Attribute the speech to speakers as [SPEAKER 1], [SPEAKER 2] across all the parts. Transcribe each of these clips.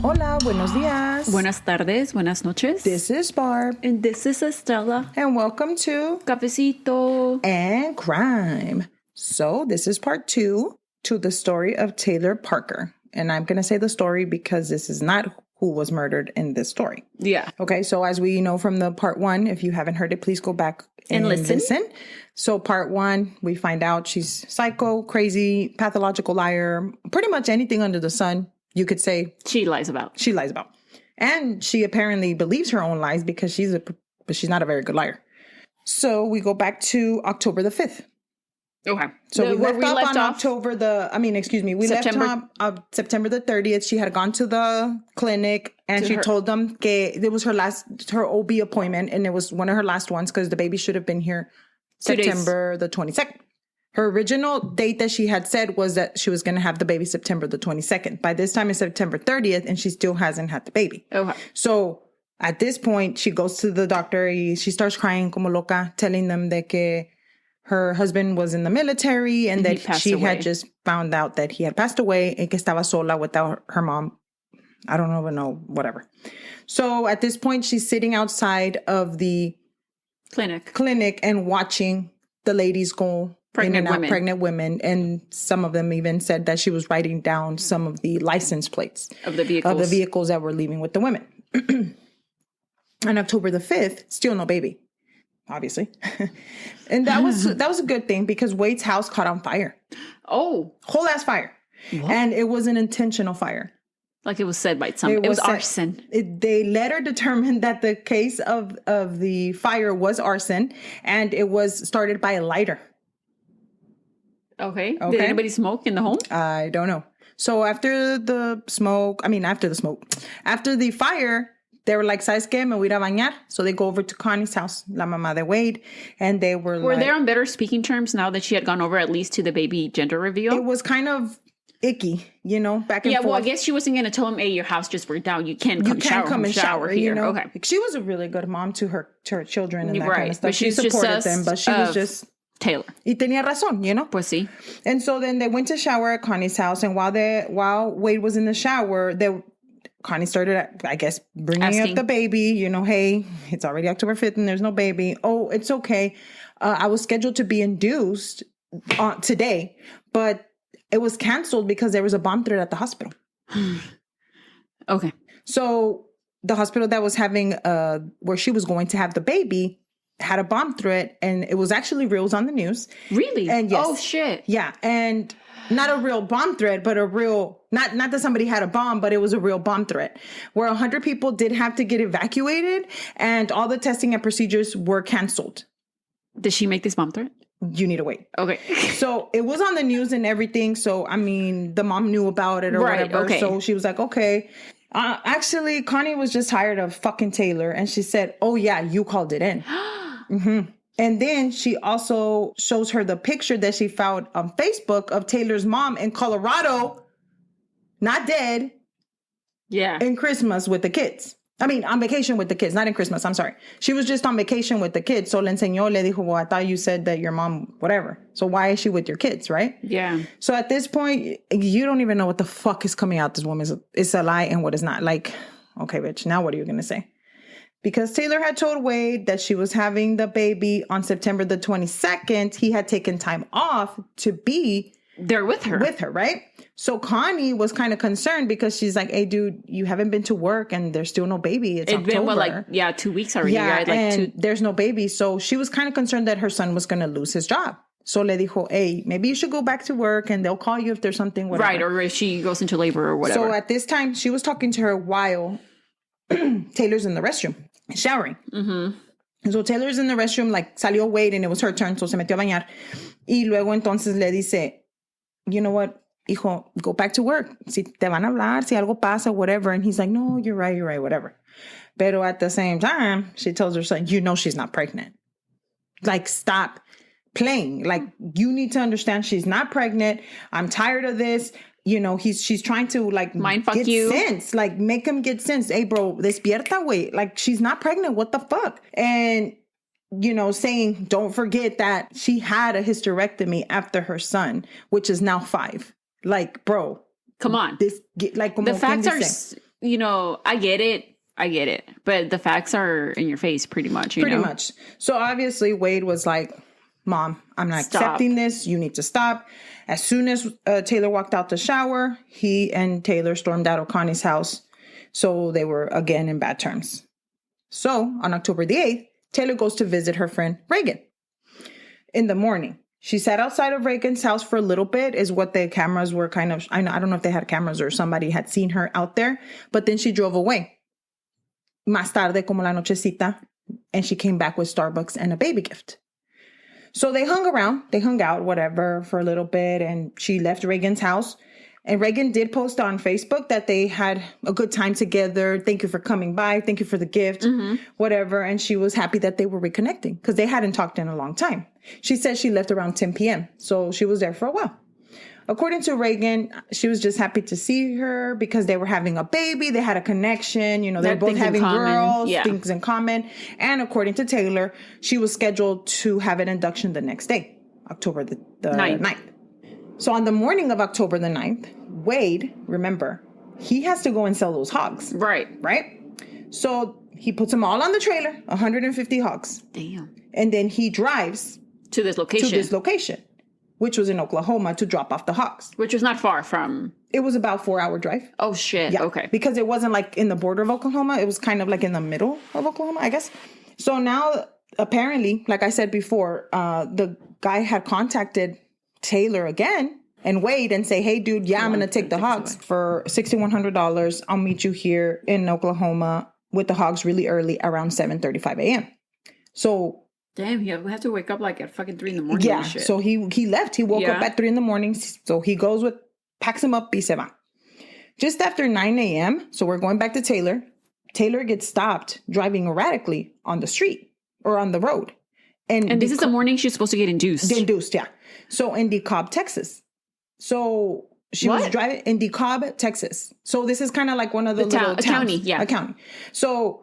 [SPEAKER 1] Hola, buenos días.
[SPEAKER 2] Buenas tardes, buenas noches.
[SPEAKER 1] This is Barb.
[SPEAKER 2] And this is Estella.
[SPEAKER 1] And welcome to
[SPEAKER 2] Cafecito
[SPEAKER 1] and Crime. So this is part 2 to the story of Taylor Parker. And I'm going to say the story because this is not who was murdered in this story.
[SPEAKER 2] Yeah.
[SPEAKER 1] Okay, so as we know from the part 1, if you haven't heard it, please go back and listen. So part 1, we find out she's psycho, crazy, pathological liar, pretty much anything under the sun. You could say
[SPEAKER 2] She lies about.
[SPEAKER 1] And she apparently believes her own lies because she's not a very good liar. So we go back to October the 5th.
[SPEAKER 2] Okay.
[SPEAKER 1] So we left off on September the 30th. She had gone to the clinic and she told them it was her OB appointment, and it was one of her last ones because the baby should have been here September the 22nd. Her original date that she had said was that she was going to have the baby September the 22nd. By this time, it's September 30th, and she still hasn't had the baby.
[SPEAKER 2] Okay.
[SPEAKER 1] So at this point, she goes to the doctor. She starts crying como loca, telling them that her husband was in the military and that she had just found out that he had passed away and que estaba sola without her mom. I don't even know, whatever. So at this point, she's sitting outside of the clinic and watching the ladies go pregnant women, and some of them even said that she was writing down some of the license plates
[SPEAKER 2] of the vehicles
[SPEAKER 1] that were leaving with the women. On October the 5th, still no baby, obviously. And that was a good thing because Wade's house caught on fire.
[SPEAKER 2] Oh,
[SPEAKER 1] whole ass fire. What? And it was an intentional fire.
[SPEAKER 2] Like it was said by some. It was arson.
[SPEAKER 1] They later determined that the case of the fire was arson, and it was started by a lighter.
[SPEAKER 2] Okay. Did anybody smoke in the home?
[SPEAKER 1] I don't know. So after the fire, they were like, ¿sabes qué? Me voy a ir a bañar. So they go over to Connie's house, la mamá de Wade, and they were
[SPEAKER 2] they on better speaking terms now that she had gone over at least to the baby gender reveal?
[SPEAKER 1] It was kind of icky, back and forth.
[SPEAKER 2] Well, I guess she wasn't going to tell him, hey, your house just burnt down. You can't come shower here. Okay.
[SPEAKER 1] She was a really good mom to her children and that kind of stuff.
[SPEAKER 2] But
[SPEAKER 1] she supported them, but she was just...
[SPEAKER 2] Taylor.
[SPEAKER 1] Y tenía razón,
[SPEAKER 2] Pues sí.
[SPEAKER 1] And so then they went to shower at Connie's house, and while Wade was in the shower, Connie started, I guess, bringing up the baby. Hey, it's already October 5th and there's no baby. Oh, it's okay. I was scheduled to be induced today, but it was canceled because there was a bomb threat at the hospital.
[SPEAKER 2] Okay.
[SPEAKER 1] So the hospital that was having where she was going to have the baby had a bomb threat, and it was actually real. It was on the news.
[SPEAKER 2] Really?
[SPEAKER 1] And yes.
[SPEAKER 2] Oh, shit.
[SPEAKER 1] Yeah. And not a real bomb threat, but a real, not that somebody had a bomb, but it was a real bomb threat where 100 people did have to get evacuated and all the testing and procedures were canceled.
[SPEAKER 2] Did she make this bomb threat?
[SPEAKER 1] You need to wait.
[SPEAKER 2] Okay.
[SPEAKER 1] So it was on the news and everything. So, I mean, the mom knew about it or whatever.
[SPEAKER 2] Okay.
[SPEAKER 1] So she was like, okay. Actually, Connie was just tired of fucking Taylor. And she said, oh, yeah, you called it in. Mm-hmm. And then she also shows her the picture that she found on Facebook of Taylor's mom in Colorado, not dead.
[SPEAKER 2] Yeah.
[SPEAKER 1] In Christmas with the kids. I mean, on vacation with the kids, not in Christmas. I'm sorry. She was just on vacation with the kids. So le enseñó, le dijo, well, I thought you said that your mom, whatever. So why is she with your kids, right?
[SPEAKER 2] Yeah.
[SPEAKER 1] So at this point, you don't even know what the fuck is coming out this woman. It's a lie and what is not. Like, okay, bitch, now what are you going to say? Because Taylor had told Wade that she was having the baby on September the 22nd. He had taken time off to be
[SPEAKER 2] there with her,
[SPEAKER 1] right? So Connie was kind of concerned because she's like, hey, dude, you haven't been to work and there's still no baby. It's October.
[SPEAKER 2] Been, 2 weeks already.
[SPEAKER 1] Yeah,
[SPEAKER 2] right?
[SPEAKER 1] And there's no baby. So she was kind of concerned that her son was going to lose his job. So le dijo, hey, maybe you should go back to work and they'll call you if there's something, whatever.
[SPEAKER 2] Right, or if she goes into labor or whatever.
[SPEAKER 1] So at this time, she was talking to her while Taylor's in the restroom. Showering. Mm-hmm. So Taylor's in the restroom, like salió Wade and it was her turn, so se metió a bañar. Y luego entonces le dice, you know what, hijo, go back to work. Si te van a hablar, si algo pasa, whatever. And he's like, no, you're right, whatever. Pero at the same time, she tells her son, she's not pregnant. Like, stop playing. Like, you need to understand she's not pregnant. I'm tired of this. She's trying to like
[SPEAKER 2] get
[SPEAKER 1] sense, like make him get sense. Hey, bro, despierta, güey. Like, she's not pregnant. What the fuck? And, saying, don't forget that she had a hysterectomy after her son, which is now 5. Like, bro.
[SPEAKER 2] Come on.
[SPEAKER 1] The facts are
[SPEAKER 2] I get it. But the facts are in your face pretty much,
[SPEAKER 1] Pretty much. So obviously Wade was like, Mom, I'm not accepting this. You need to stop. As soon as Taylor walked out the shower, he and Taylor stormed out of Connie's house. So they were again in bad terms. So on October the 8th, Taylor goes to visit her friend Regan. In the morning, she sat outside of Regan's house for a little bit, is what the cameras were kind of, I don't know if they had cameras or somebody had seen her out there, but then she drove away. Más tarde, como la nochecita, and she came back with Starbucks and a baby gift. So they hung out, whatever, for a little bit, and she left Regan's house. And Regan did post on Facebook that they had a good time together. Thank you for coming by. Thank you for the gift, whatever. And she was happy that they were reconnecting because they hadn't talked in a long time. She said she left around 10 p.m. So she was there for a while. According to Regan, she was just happy to see her because they were having a baby. They had a connection. They were both having girls, things in common. And according to Taylor, she was scheduled to have an induction the next day, October the 9th. So on the morning of October the 9th, Wade, remember, he has to go and sell those hogs.
[SPEAKER 2] Right.
[SPEAKER 1] So he puts them all on the trailer, 150 hogs.
[SPEAKER 2] Damn.
[SPEAKER 1] And then he drives
[SPEAKER 2] to this location.
[SPEAKER 1] Which was in Oklahoma, to drop off the hogs.
[SPEAKER 2] Which was not far from...
[SPEAKER 1] It was about 4-hour drive.
[SPEAKER 2] Oh, shit.
[SPEAKER 1] Yeah,
[SPEAKER 2] okay.
[SPEAKER 1] Because it wasn't like in the border of Oklahoma. It was kind of like in the middle of Oklahoma, I guess. So now, apparently, like I said before, the guy had contacted Taylor again and Wade and say, hey, dude, I'm going to take the hogs for $6,100. I'll meet you here in Oklahoma with the hogs really early, around 7:35 a.m. So...
[SPEAKER 2] Damn, we have to wake up like at fucking 3 in the morning.
[SPEAKER 1] Yeah,
[SPEAKER 2] and shit.
[SPEAKER 1] so he left. He woke up at 3 in the morning. So he goes packs him up, y se va. Just after 9 a.m., so we're going back to Taylor. Taylor gets stopped driving erratically on the street or on the road. And
[SPEAKER 2] this is the morning she's supposed to get induced.
[SPEAKER 1] Induced, yeah. So in DeKalb, Texas. So she was driving in DeKalb, Texas. So this is kind of like one of the little towns.
[SPEAKER 2] County, yeah.
[SPEAKER 1] A county. So...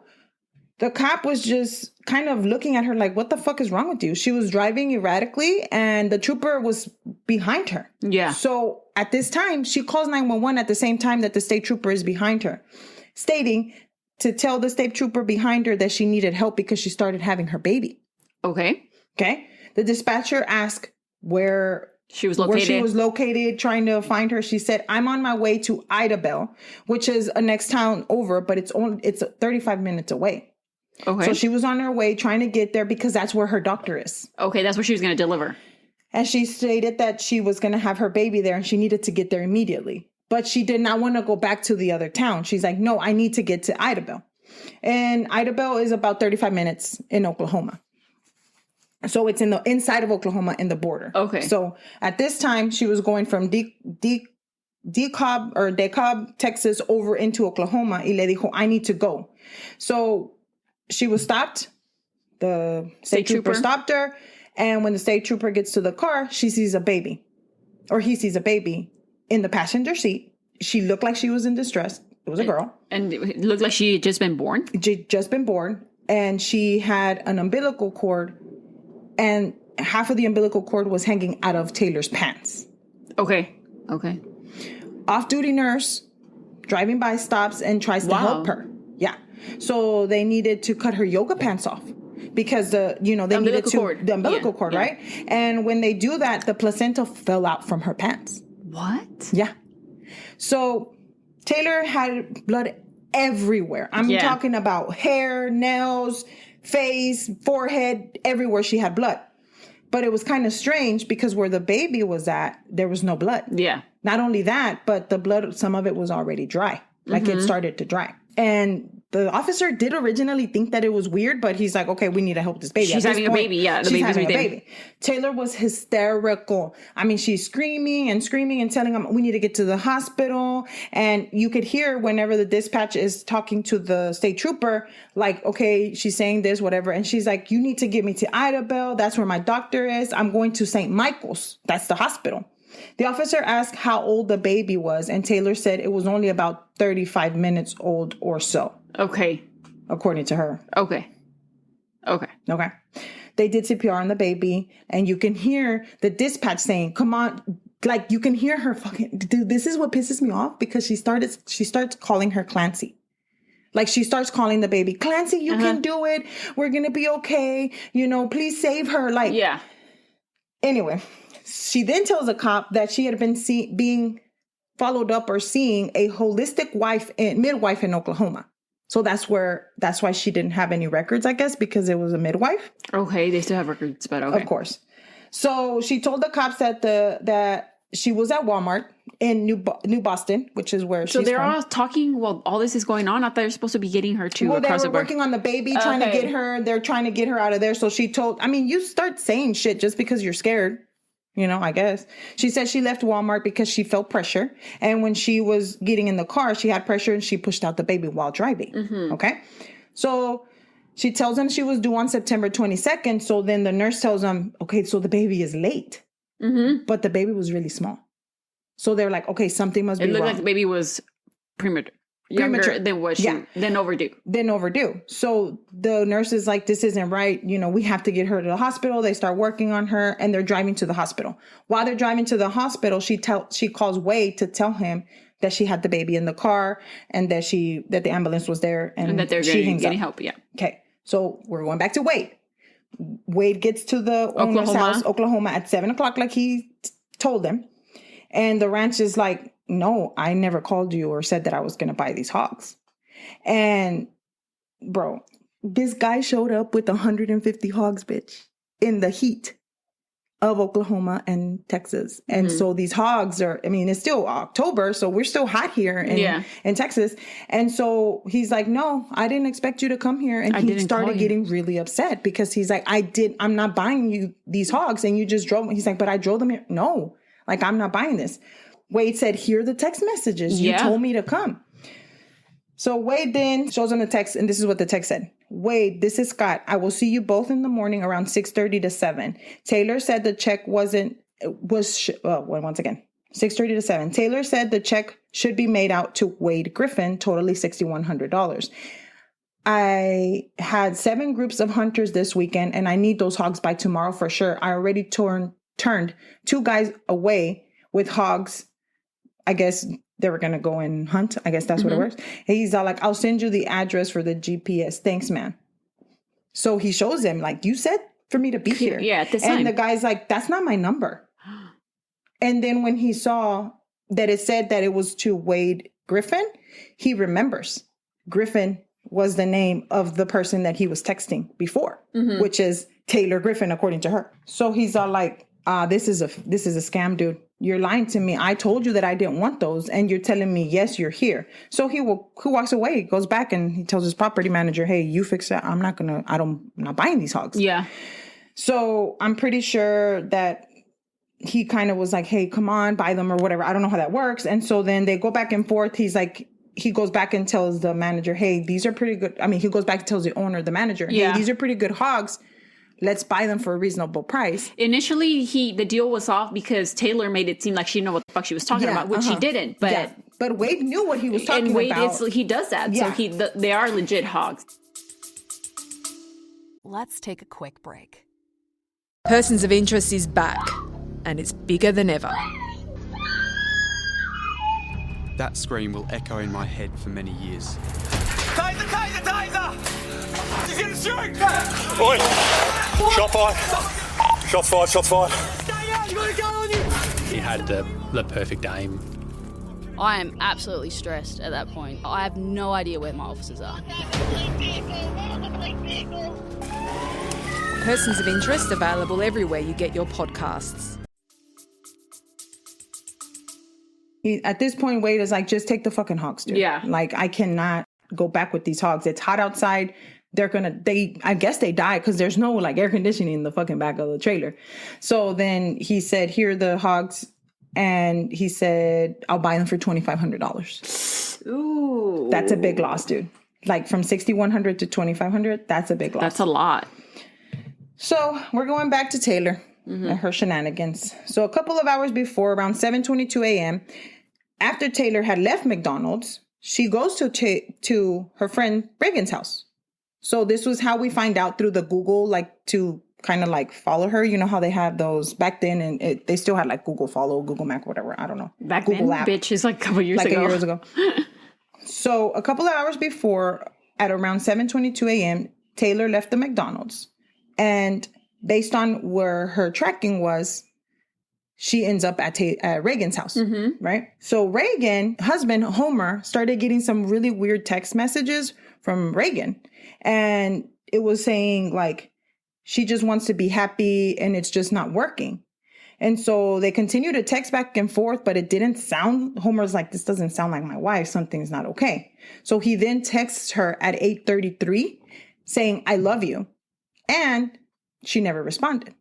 [SPEAKER 1] the cop was just kind of looking at her like, what the fuck is wrong with you? She was driving erratically and the trooper was behind her.
[SPEAKER 2] Yeah.
[SPEAKER 1] So at this time, she calls 911 at the same time that the state trooper is behind her, stating to tell the state trooper behind her that she needed help because she started having her baby.
[SPEAKER 2] Okay.
[SPEAKER 1] The dispatcher asked where she was located, trying to find her. She said, I'm on my way to Idabel, which is a next town over, but it's 35 minutes away. Okay. So she was on her way trying to get there because that's where her doctor is.
[SPEAKER 2] Okay, that's where she was going to deliver.
[SPEAKER 1] And she stated that she was going to have her baby there and she needed to get there immediately. But she did not want to go back to the other town. She's like, no, I need to get to Idabel. And Idabel is about 35 minutes in Oklahoma. So it's inside of Oklahoma in the border. Okay. So at this time, she was going from DeKalb, Texas over into Oklahoma. Y le dijo, I need to go. So she was stopped. The state trooper stopped her. And when the state trooper gets to the car, she sees a baby. Or he sees a baby in the passenger seat. She looked like she was in distress. It was a girl.
[SPEAKER 2] And it looked like she had just been born?
[SPEAKER 1] Just been born. And she had an umbilical cord. And half of the umbilical cord was hanging out of Taylor's pants. Okay. Off-duty nurse driving by stops and tries to help her. Yeah. So they needed to cut her yoga pants off because the umbilical cord, right? And when they do that, the placenta fell out from her pants. What? Yeah. So Taylor had blood everywhere. I'm talking about hair, nails, face, forehead, everywhere she had blood. But it was kind of strange because where the baby was at, there was no blood. Yeah. Not only that, but the blood, some of it was already dry. Like it started to dry. And the officer did originally think that it was weird, but he's like, okay, we need to help this baby.
[SPEAKER 2] She's having a baby. Yeah, the baby's right there.
[SPEAKER 1] Taylor was hysterical. I mean, she's screaming and telling him, we need to get to the hospital. And you could hear whenever the dispatch is talking to the state trooper, like, okay, she's saying this, whatever. And she's like, you need to get me to Idabel. That's where my doctor is. I'm going to St. Michael's. That's the hospital. The officer asked how old the baby was, and Taylor said it was only about 35 minutes old or so. Okay. According to her. Okay. They did CPR on the baby, and you can hear the dispatch saying, come on, Like, you can hear her fucking... Dude, this is what pisses me off, because she starts calling her Clancy. Like, she starts calling the baby, Clancy, you can do it. We're going to be okay. You know, please save her. Like,
[SPEAKER 2] yeah.
[SPEAKER 1] Anyway, she then tells a cop that she had been being followed up or seeing a holistic midwife in Oklahoma. So that's why she didn't have any records, I guess, because it was a midwife.
[SPEAKER 2] Okay, they still have records, but okay.
[SPEAKER 1] Of course. So she told the cops that she was at Walmart in New Boston, which is where she's from. So
[SPEAKER 2] they're all talking while all this is going on? I thought they were supposed to be getting her to
[SPEAKER 1] across the border. They were working on the baby, trying to get her. They're trying to get her out of there. So she told... I mean, you start saying shit just because you're scared. You know, I guess. She said she left Walmart because she felt pressure. And when she was getting in the car, she had pressure and she pushed out the baby while driving. Mm-hmm. Okay? So she tells them she was due on September 22nd. So then the nurse tells them, okay, so the baby is late. Mm-hmm. But the baby was really small. So they're like, okay, something must be wrong. It looked like
[SPEAKER 2] the baby was premature than overdue.
[SPEAKER 1] So the nurse is like, this isn't right. You know, we have to get her to the hospital. They start working on her and they're driving to the hospital. While they're driving to the hospital, she calls Wade to tell him that she had the baby in the car and that the ambulance was there and that they're getting help. Yeah. Okay. So we're going back to Wade. Wade gets to the owner's house, Oklahoma, at 7:00, like he told them. And the ranch is like, no, I never called you or said that I was going to buy these hogs. And bro, this guy showed up with 150 hogs, bitch, in the heat of Oklahoma and Texas. And so these hogs are, I mean, it's still October, so we're still hot here in Texas. And so he's like, no, I didn't expect you to come here. And he started getting really upset because he's like, I'm not buying you these hogs. And you just drove. He's like, but I drove them here. No, like, I'm not buying this. Wade said, here are the text messages. You told me to come. So Wade then shows him the text, and this is what the text said. Wade, this is Scott. I will see you both in the morning around 6:30 to 7. Taylor said the check once again, 6:30 to 7. Taylor said the check should be made out to Wade Griffin, totally $6,100. I had 7 groups of hunters this weekend, and I need those hogs by tomorrow for sure. I already turned 2 guys away with hogs. I guess they were going to go and hunt. I guess that's what it works. He's all like, I'll send you the address for the GPS. Thanks, man. So he shows him, like, you said for me to be here.
[SPEAKER 2] Yeah, at this time.
[SPEAKER 1] And the guy's like, that's not my number. And then when he saw that it said that it was to Wade Griffin, he remembers. Griffin was the name of the person that he was texting before, which is Taylor Griffin, according to her. So he's all like, this is a scam, dude. You're lying to me. I told you that I didn't want those, and you're telling me, yes, you're here. So he walks away, goes back, and he tells his property manager, hey, you fix that. I'm not buying these hogs. Yeah. So I'm pretty sure that he kind of was like, hey, come on, buy them or whatever. I don't know how that works. And so then they go back and forth. He's like, he goes back and tells the manager, hey, these are pretty good. I mean, he goes back and tells the owner, the manager, hey, these are pretty good hogs. Let's buy them for a reasonable price.
[SPEAKER 2] Initially, the deal was off because Taylor made it seem like she didn't know what the fuck she was talking about, which she didn't.
[SPEAKER 1] But Wade knew what he was talking about.
[SPEAKER 2] And he does that. Yeah. So they are legit hogs.
[SPEAKER 3] Let's take a quick break. Persons of Interest is back, and it's bigger than ever.
[SPEAKER 4] That scream will echo in my head for many years.
[SPEAKER 5] Taser! Taser! Taser! He's gonna shoot!
[SPEAKER 6] Oi! Shot fired! Shots fired! Shots fired!
[SPEAKER 5] Stay out! You gotta go on you!
[SPEAKER 7] He had the perfect aim.
[SPEAKER 8] I am absolutely stressed at that point. I have no idea where my officers are.
[SPEAKER 3] Persons of Interest available everywhere you get your podcasts.
[SPEAKER 1] At this point, Wade is like, just take the fucking hogs, dude. Yeah. Like, I cannot go back with these hogs. It's hot outside. I guess they die because there's no like air conditioning in the fucking back of the trailer. So then he said, here are the hogs. And he said, I'll buy them for $2,500. Ooh. That's a big loss, dude. Like from $6,100 to $2,500, that's a big loss.
[SPEAKER 2] That's a lot.
[SPEAKER 1] So we're going back to Taylor and her shenanigans. So a couple of hours before, around 7:22 a.m., after Taylor had left McDonald's, she goes to her friend Regan's house. So this was how we find out through the Google, like to kind of like follow her. You know how they had those back then, and they still had like Google Follow, Google Map, whatever. I don't know.
[SPEAKER 2] Back
[SPEAKER 1] Google
[SPEAKER 2] then,
[SPEAKER 1] app.
[SPEAKER 2] bitch, is like a couple years ago.
[SPEAKER 1] Years ago. So a couple of hours before, at around 7:22 a.m., Taylor left the McDonald's. And based on where her tracking was, she ends up at Regan's house, right? So Regan, husband, Homer, started getting some really weird text messages from Regan. And it was saying, like, she just wants to be happy and it's just not working. And so they continue to text back and forth, but it didn't sound, Homer's like, this doesn't sound like my wife. Something's not okay. So he then texts her at 8:33 saying, I love you. And she never responded.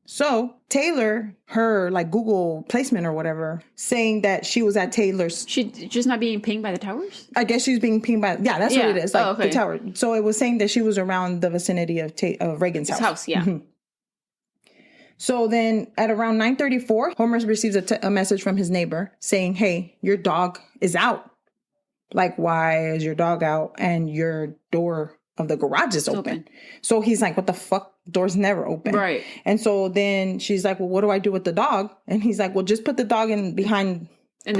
[SPEAKER 1] So Taylor, her like Google placement or whatever, saying that she was at Taylor's.
[SPEAKER 2] She just not being pinged by the towers?
[SPEAKER 1] I guess she's being pinged by, that's what it is. Like the tower. So it was saying that she was around the vicinity of Regan's house.
[SPEAKER 2] House, yeah.
[SPEAKER 1] Mm-hmm. So then at around 9:34, Homer receives a message from his neighbor saying, hey, your dog is out. Like, why is your dog out and your door of the garage is open? So he's like, what the fuck? Door's never open.
[SPEAKER 2] Right.
[SPEAKER 1] And so then she's like, well, what do I do with the dog? And he's like, well, just put the dog in the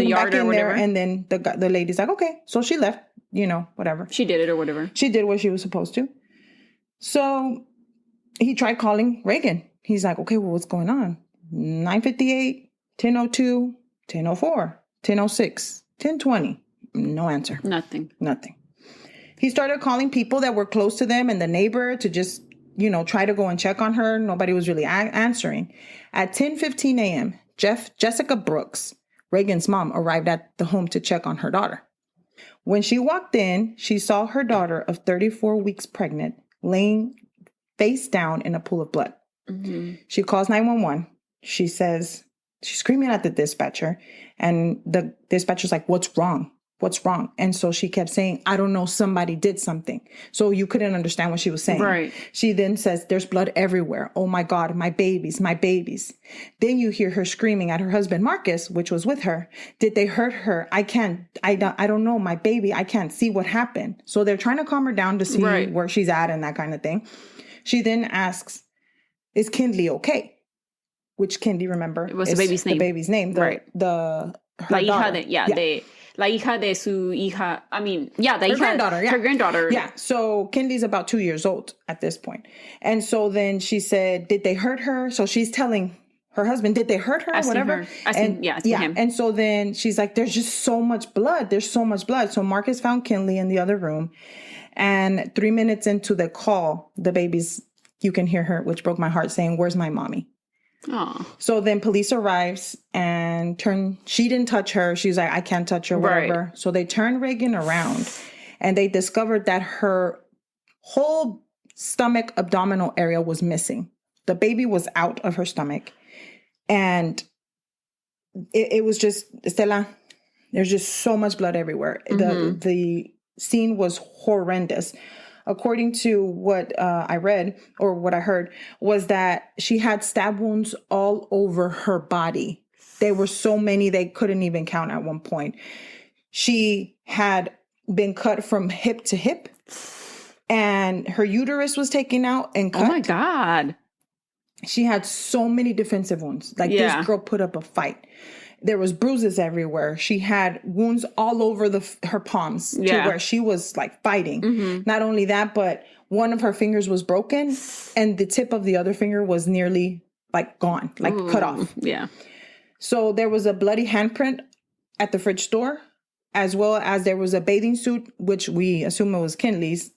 [SPEAKER 1] yard or whatever. And then the lady's like, okay. So she left, whatever.
[SPEAKER 2] She did it or whatever.
[SPEAKER 1] She did what she was supposed to. So he tried calling Regan. He's like, okay, well, what's going on? 9:58, 10:02, 10:04, 10:06, 10:20. No answer.
[SPEAKER 2] Nothing.
[SPEAKER 1] He started calling people that were close to them and the neighbor to just, try to go and check on her. Nobody was really answering. At 10:15 a.m., Jessica Brooks, Regan's mom, arrived at the home to check on her daughter. When she walked in, she saw her daughter of 34 weeks pregnant laying face down in a pool of blood. Mm-hmm. She calls 911. She says, she's screaming at the dispatcher, and the dispatcher's like, what's wrong? What's wrong? And so she kept saying, I don't know, somebody did something. So you couldn't understand what she was saying.
[SPEAKER 2] Right.
[SPEAKER 1] She then says, there's blood everywhere. Oh my God, my babies, my babies. Then you hear her screaming at her husband, Marcus, which was with her. Did they hurt her? I don't know, my baby. I can't see what happened. So they're trying to calm her down to see where she's at and that kind of thing. She then asks, is Kinley okay? Which Kinley, remember,
[SPEAKER 2] it was the baby's name.
[SPEAKER 1] The baby's name.
[SPEAKER 2] Right.
[SPEAKER 1] Her
[SPEAKER 2] La
[SPEAKER 1] daughter.
[SPEAKER 2] hija de, la hija de su hija. I mean, yeah, her
[SPEAKER 1] granddaughter. Yeah.
[SPEAKER 2] Her granddaughter.
[SPEAKER 1] Yeah. So Kinley's about 2 years old at this point. And so then she said, did they hurt her? So she's telling her husband, did they hurt her?
[SPEAKER 2] Asking
[SPEAKER 1] whatever.
[SPEAKER 2] Asking him.
[SPEAKER 1] And so then she's like, there's just so much blood. There's so much blood. So Marcus found Kinley in the other room. And 3 minutes into the call, the baby's, you can hear her, which broke my heart, saying, where's my mommy?
[SPEAKER 2] Aww.
[SPEAKER 1] So then police arrives and she didn't touch her. She's like, I can't touch her, whatever. Right. So they turn Regan around and they discovered that her whole stomach abdominal area was missing. The baby was out of her stomach. And it was just, Estela, there's just so much blood everywhere. Mm-hmm. The scene was horrendous. According to what I read or what I heard, was that she had stab wounds all over her body. There were so many they couldn't even count at one point. She had been cut from hip to hip, and her uterus was taken out and cut.
[SPEAKER 2] Oh my God.
[SPEAKER 1] She had so many defensive wounds. Like, this girl put up a fight. There was bruises everywhere. She had wounds all over her palms to where she was like fighting. Mm-hmm. Not only that, but one of her fingers was broken and the tip of the other finger was nearly like gone, like cut off.
[SPEAKER 2] Yeah.
[SPEAKER 1] So there was a bloody handprint at the fridge door, as well as there was a bathing suit, which we assume it was Kinley's,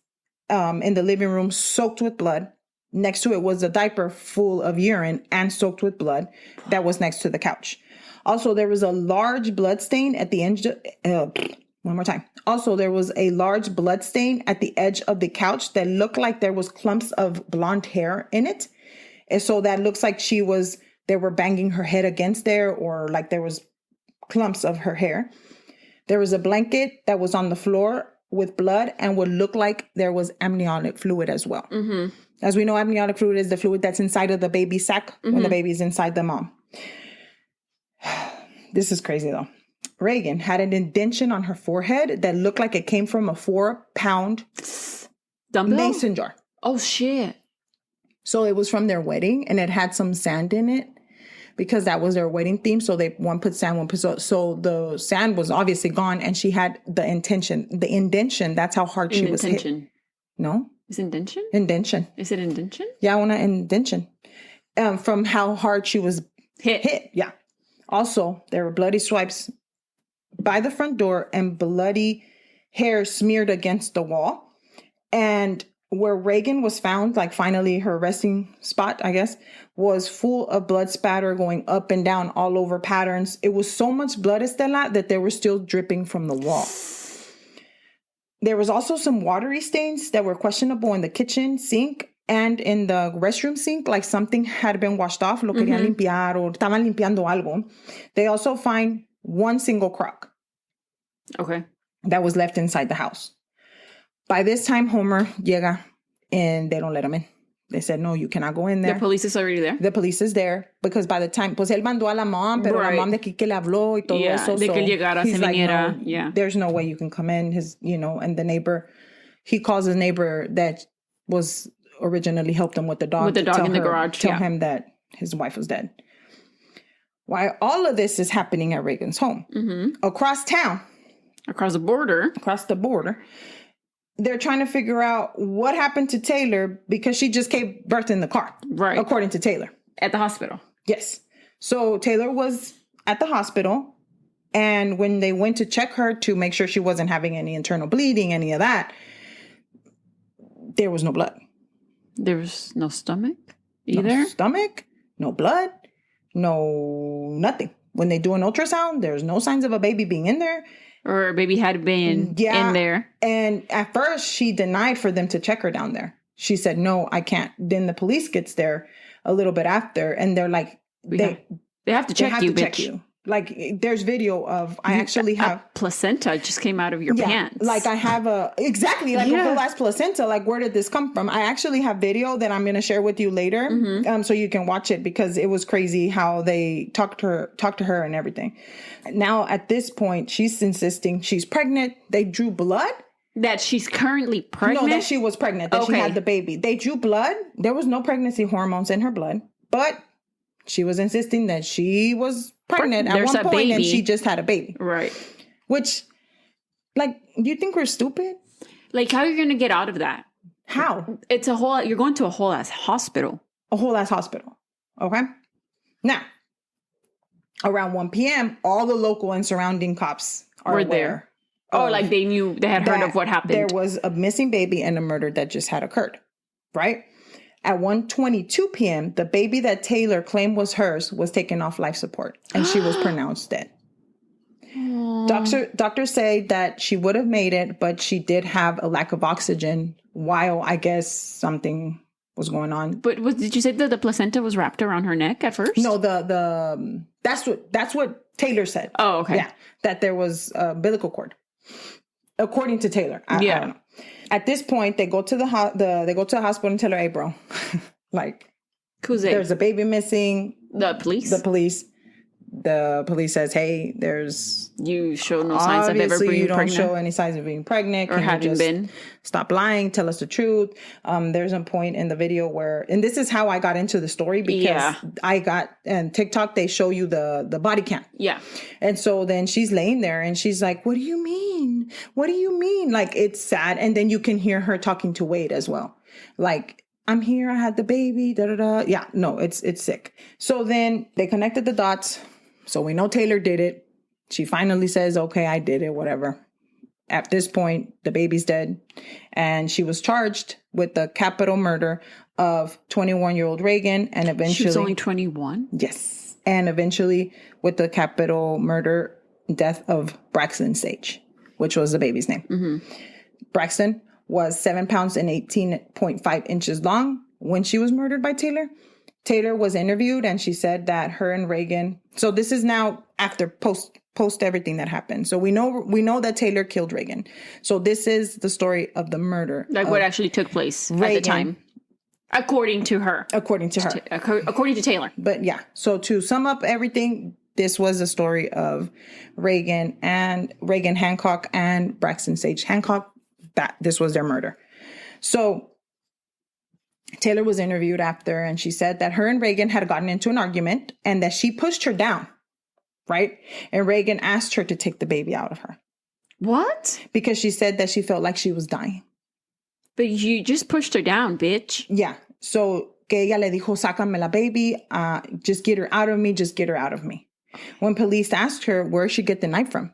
[SPEAKER 1] in the living room, soaked with blood. Next to it was a diaper full of urine and soaked with blood that was next to the couch. Also, there was a large blood stain at the edge. One more time. Also, there was a large blood stain at the edge of the couch that looked like there was clumps of blonde hair in it. And so that looks like they were banging her head against there, or like there was clumps of her hair. There was a blanket that was on the floor with blood and would look like there was amniotic fluid as well. Mm-hmm. As we know, amniotic fluid is the fluid that's inside of the baby's sac when the baby's inside the mom. This is crazy though. Regan had an indentation on her forehead that looked like it came from a 4-pound
[SPEAKER 2] dumbbell
[SPEAKER 1] mason jar.
[SPEAKER 2] Oh shit.
[SPEAKER 1] So it was from their wedding, and it had some sand in it because that was their wedding theme. So one put sand, one put so the sand was obviously gone, and she had the indention. That's how hard she was hit. No,
[SPEAKER 2] is indention?
[SPEAKER 1] Indention.
[SPEAKER 2] Is it indention?
[SPEAKER 1] Yeah, una indention. From how hard she was hit. Yeah. Also, there were bloody swipes by the front door and bloody hair smeared against the wall. And where Regan was found, like finally her resting spot, I guess, was full of blood spatter going up and down all over patterns. It was so much blood, Estela, that they were still dripping from the wall. There was also some watery stains that were questionable in the kitchen sink and in the restroom sink, like something had been washed off. Lo querían limpiar o estaban limpiando algo. They also find one single crock.
[SPEAKER 2] Okay.
[SPEAKER 1] That was left inside the house. By this time, Homer llega and they don't let him in. They said, no, you cannot go in there.
[SPEAKER 2] The police is already there?
[SPEAKER 1] The police is there because by the time, pues él mandó a la mom, pero la mom de aquí que le habló y todo eso.
[SPEAKER 2] De que él llegara,
[SPEAKER 1] he's
[SPEAKER 2] se
[SPEAKER 1] like,
[SPEAKER 2] viniera.
[SPEAKER 1] no,
[SPEAKER 2] yeah.
[SPEAKER 1] There's no way you can come in. And the neighbor, he calls his neighbor that was originally helped him with the dog.
[SPEAKER 2] With the dog in the garage.
[SPEAKER 1] Tell him that his wife was dead. While all of this is happening at Regan's home, across town,
[SPEAKER 2] across the border, they're trying to figure out what happened to Taylor because she just gave birth in the car. Right.
[SPEAKER 1] According to Taylor.
[SPEAKER 2] At the hospital.
[SPEAKER 1] Yes. So Taylor was at the hospital, and when they went to check her to make sure she wasn't having any internal bleeding, any of that, there was no blood.
[SPEAKER 2] There was no stomach either?
[SPEAKER 1] No stomach, no blood, no nothing. When they do an ultrasound, there's no signs of a baby being in there.
[SPEAKER 2] Or a baby had been in there.
[SPEAKER 1] And at first, she denied for them to check her down there. She said, no, I can't. Then the police gets there a little bit after, and they're like,
[SPEAKER 2] they have to check you, bitch.
[SPEAKER 1] Like, there's video of, I actually have...
[SPEAKER 2] A placenta just came out of your pants.
[SPEAKER 1] Like, I have a whole ass placenta. Like, where did this come from? I actually have video that I'm going to share with you later, so you can watch it, because it was crazy how they talked to her and everything. Now, at this point, she's insisting she's pregnant. They drew blood.
[SPEAKER 2] That she's currently pregnant?
[SPEAKER 1] No, that she was pregnant, that she had the baby. They drew blood. There was no pregnancy hormones in her blood, but she was insisting that she was pregnant at one point, and she just had a baby.
[SPEAKER 2] Right.
[SPEAKER 1] Which, like, do you think we're stupid?
[SPEAKER 2] Like, how are you going to get out of that?
[SPEAKER 1] How?
[SPEAKER 2] You're going to a whole ass hospital.
[SPEAKER 1] A whole ass hospital. Okay? Now, around 1 p.m., all the local and surrounding cops were there.
[SPEAKER 2] Oh, like they had heard of what happened.
[SPEAKER 1] There was a missing baby and a murder that just had occurred. Right? At 1:22 p.m., the baby that Taylor claimed was hers was taken off life support, and she was pronounced dead. Doctors say that she would have made it, but she did have a lack of oxygen while, I guess, something was going on.
[SPEAKER 2] But did you say that the placenta was wrapped around her neck at first?
[SPEAKER 1] No, that's what Taylor said.
[SPEAKER 2] Oh, okay.
[SPEAKER 1] Yeah, that there was a umbilical cord, according to Taylor. I don't know. At this point, they go to the hospital and tell her, "Hey, bro, like, there's a baby missing."
[SPEAKER 2] The police.
[SPEAKER 1] The police says, "Hey,
[SPEAKER 2] you show no signs of ever being pregnant.
[SPEAKER 1] You don't show any signs of being pregnant,
[SPEAKER 2] or having been.
[SPEAKER 1] Stop lying. Tell us the truth." There's a point in the video where, and this is how I got into the story, because I got, and TikTok, they show you the body cam.
[SPEAKER 2] Yeah.
[SPEAKER 1] And so then she's laying there and she's like, "What do you mean? What do you mean?" Like, it's sad. And then you can hear her talking to Wade as well. Like, "I'm here. I had the baby. Da da da." Yeah, no, it's sick. So then they connected the dots. So we know Taylor did it. She finally says, "Okay, I did it, whatever." At this point, the baby's dead. And she was charged with the capital murder of 21-year-old Regan, and eventually...
[SPEAKER 2] She was only 21?
[SPEAKER 1] Yes. And eventually with the capital murder death of Braxton Sage, which was the baby's name. Mm-hmm. Braxton was 7 pounds and 18.5 inches long when she was murdered by Taylor. Taylor was interviewed, and she said that her and Regan... So this is now after post everything that happened. So we know that Taylor killed Regan. So this is the story of the murder.
[SPEAKER 2] Like what actually took place at the time. According to her.
[SPEAKER 1] According to Taylor. But yeah. So to sum up everything, this was the story of Regan Hancock and Braxton Sage Hancock. This was their murder. So Taylor was interviewed after, and she said that her and Regan had gotten into an argument and that she pushed her down, right? And Regan asked her to take the baby out of her.
[SPEAKER 2] What?
[SPEAKER 1] Because she said that she felt like she was dying.
[SPEAKER 2] But you just pushed her down, bitch.
[SPEAKER 1] Yeah. So, que ella le dijo, sácame la baby, just get her out of me, just get her out of me. When police asked her where she get the knife from,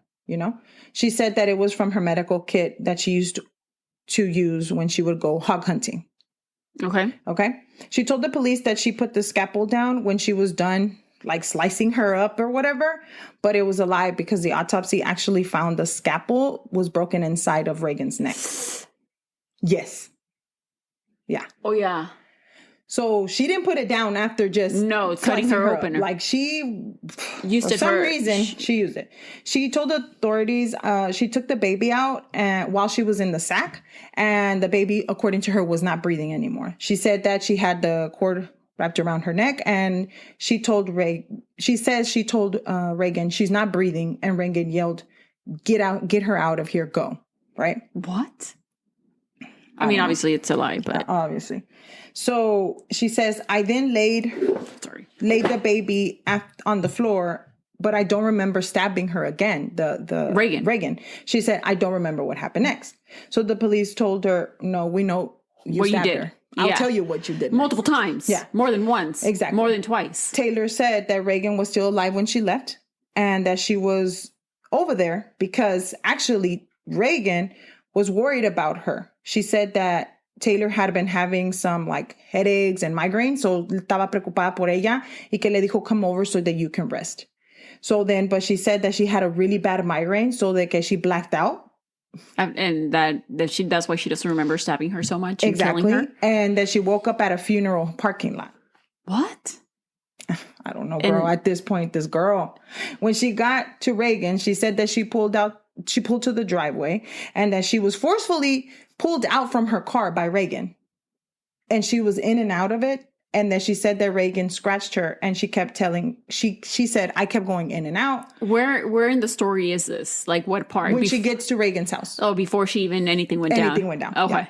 [SPEAKER 1] she said that it was from her medical kit that she used to use when she would go hog hunting.
[SPEAKER 2] Okay.
[SPEAKER 1] She told the police that she put the scalpel down when she was done, like slicing her up or whatever, but it was a lie because the autopsy actually found the scalpel was broken inside of Regan's neck. Yes. Yeah.
[SPEAKER 2] Oh, yeah.
[SPEAKER 1] So she didn't put it down after just
[SPEAKER 2] cutting her open.
[SPEAKER 1] Like she
[SPEAKER 2] used it
[SPEAKER 1] for some reason. She used it. She told authorities she took the baby out while she was in the sack, and the baby, according to her, was not breathing anymore. She said that she had the cord wrapped around her neck, and she told Regan, she's not breathing, and Regan yelled, "Get out! Get her out of here! Go!" Right?
[SPEAKER 2] What? I mean, obviously it's a lie, but
[SPEAKER 1] obviously. So she says, I then laid the baby on the floor, but I don't remember stabbing her again. The Regan. She said, I don't remember what happened next. So the police told her, no, we know you stabbed her. I'll tell you what you did.
[SPEAKER 2] Multiple times.
[SPEAKER 1] Yeah.
[SPEAKER 2] More than once.
[SPEAKER 1] Exactly.
[SPEAKER 2] More than twice.
[SPEAKER 1] Taylor said that Regan was still alive when she left and that she was over there because actually Regan was worried about her. She said that Taylor had been having some like headaches and migraines, so estaba preocupada por ella y que le dijo, come over so that you can rest. So then, but she said that she had a really bad migraine, so that she blacked out.
[SPEAKER 2] And that's why she doesn't remember stabbing her so much and killing her.
[SPEAKER 1] And that she woke up at a funeral parking lot.
[SPEAKER 2] What?
[SPEAKER 1] I don't know, girl. At this point, this girl, when she got to Regan, she said that she pulled to the driveway and that she was forcefully pulled out from her car by Regan. And she was in and out of it. And then she said that Regan scratched her and she kept she said, I kept going in and out.
[SPEAKER 2] Where in the story is this? Like what part?
[SPEAKER 1] When she gets to Regan's house.
[SPEAKER 2] Oh, before she even anything went down.
[SPEAKER 1] Anything went down.
[SPEAKER 2] Okay.
[SPEAKER 1] Yeah.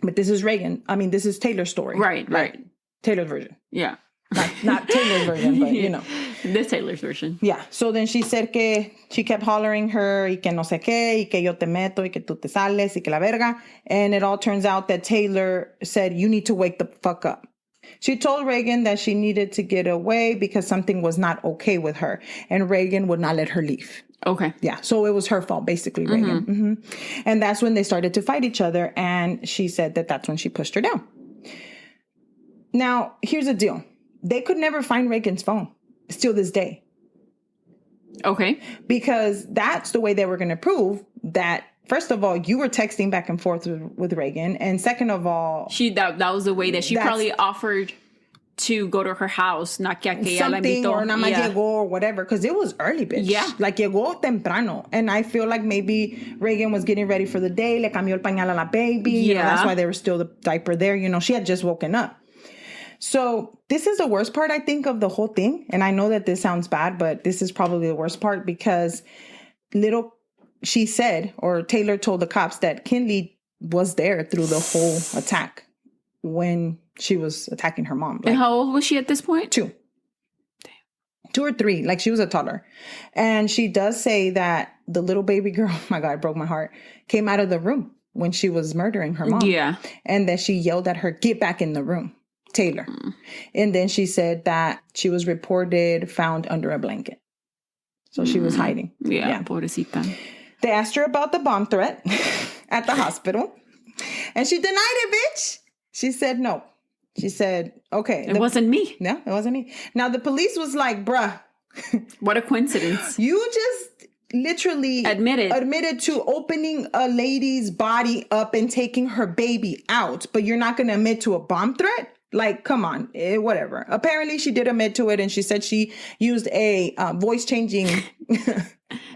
[SPEAKER 1] But this is this is Taylor's story.
[SPEAKER 2] Right.
[SPEAKER 1] Taylor's version.
[SPEAKER 2] Yeah.
[SPEAKER 1] Not Taylor's version, but
[SPEAKER 2] This Taylor's version.
[SPEAKER 1] Yeah. So then she said que she kept hollering her y que no sé qué, y que yo te meto, y que tú te sales, y que la verga. And it all turns out that Taylor said, you need to wake the fuck up. She told Regan that she needed to get away because something was not okay with her. And Regan would not let her leave.
[SPEAKER 2] Okay.
[SPEAKER 1] Yeah. So it was her fault, basically, Regan. Mm-hmm. And that's when they started to fight each other. And she said that that's when she pushed her down. Now, here's the deal. They could never find Regan's phone. Still this day.
[SPEAKER 2] Okay.
[SPEAKER 1] Because that's the way they were going to prove that, first of all, you were texting back and forth with Regan. And second of all...
[SPEAKER 2] That was the way that she probably offered to go to her house. Not que ella la invitó.
[SPEAKER 1] Or nada más llegó or whatever. Because it was early, bitch.
[SPEAKER 2] Yeah.
[SPEAKER 1] Like, llegó temprano. And I feel like maybe Regan was getting ready for the day. Le cambió el pañal a la baby.
[SPEAKER 2] Yeah.
[SPEAKER 1] That's why there was still the diaper there. She had just woken up. So this is the worst part, I think, of the whole thing. And I know that this sounds bad, but this is probably the worst part because she said, or Taylor told the cops that Kinley was there through the whole attack when she was attacking her mom.
[SPEAKER 2] And how old was she at this point?
[SPEAKER 1] 2. Damn. 2 or 3. Like she was a toddler. And she does say that the little baby girl, oh my God, it broke my heart, came out of the room when she was murdering her mom.
[SPEAKER 2] Yeah.
[SPEAKER 1] And that she yelled at her, get back in the room. Taylor. And then she said that she was reported found under a blanket. So she was hiding.
[SPEAKER 2] Yeah, pobrecita.
[SPEAKER 1] They asked her about the bomb threat at the hospital. And she denied it, bitch. She said no. She said, okay.
[SPEAKER 2] It wasn't me.
[SPEAKER 1] No, it wasn't me. Now the police was like, bruh.
[SPEAKER 2] What a coincidence.
[SPEAKER 1] You just literally admitted to opening a lady's body up and taking her baby out. But you're not going to admit to a bomb threat? Like, come on, whatever. Apparently, she did admit to it, and she said she used a voice-changing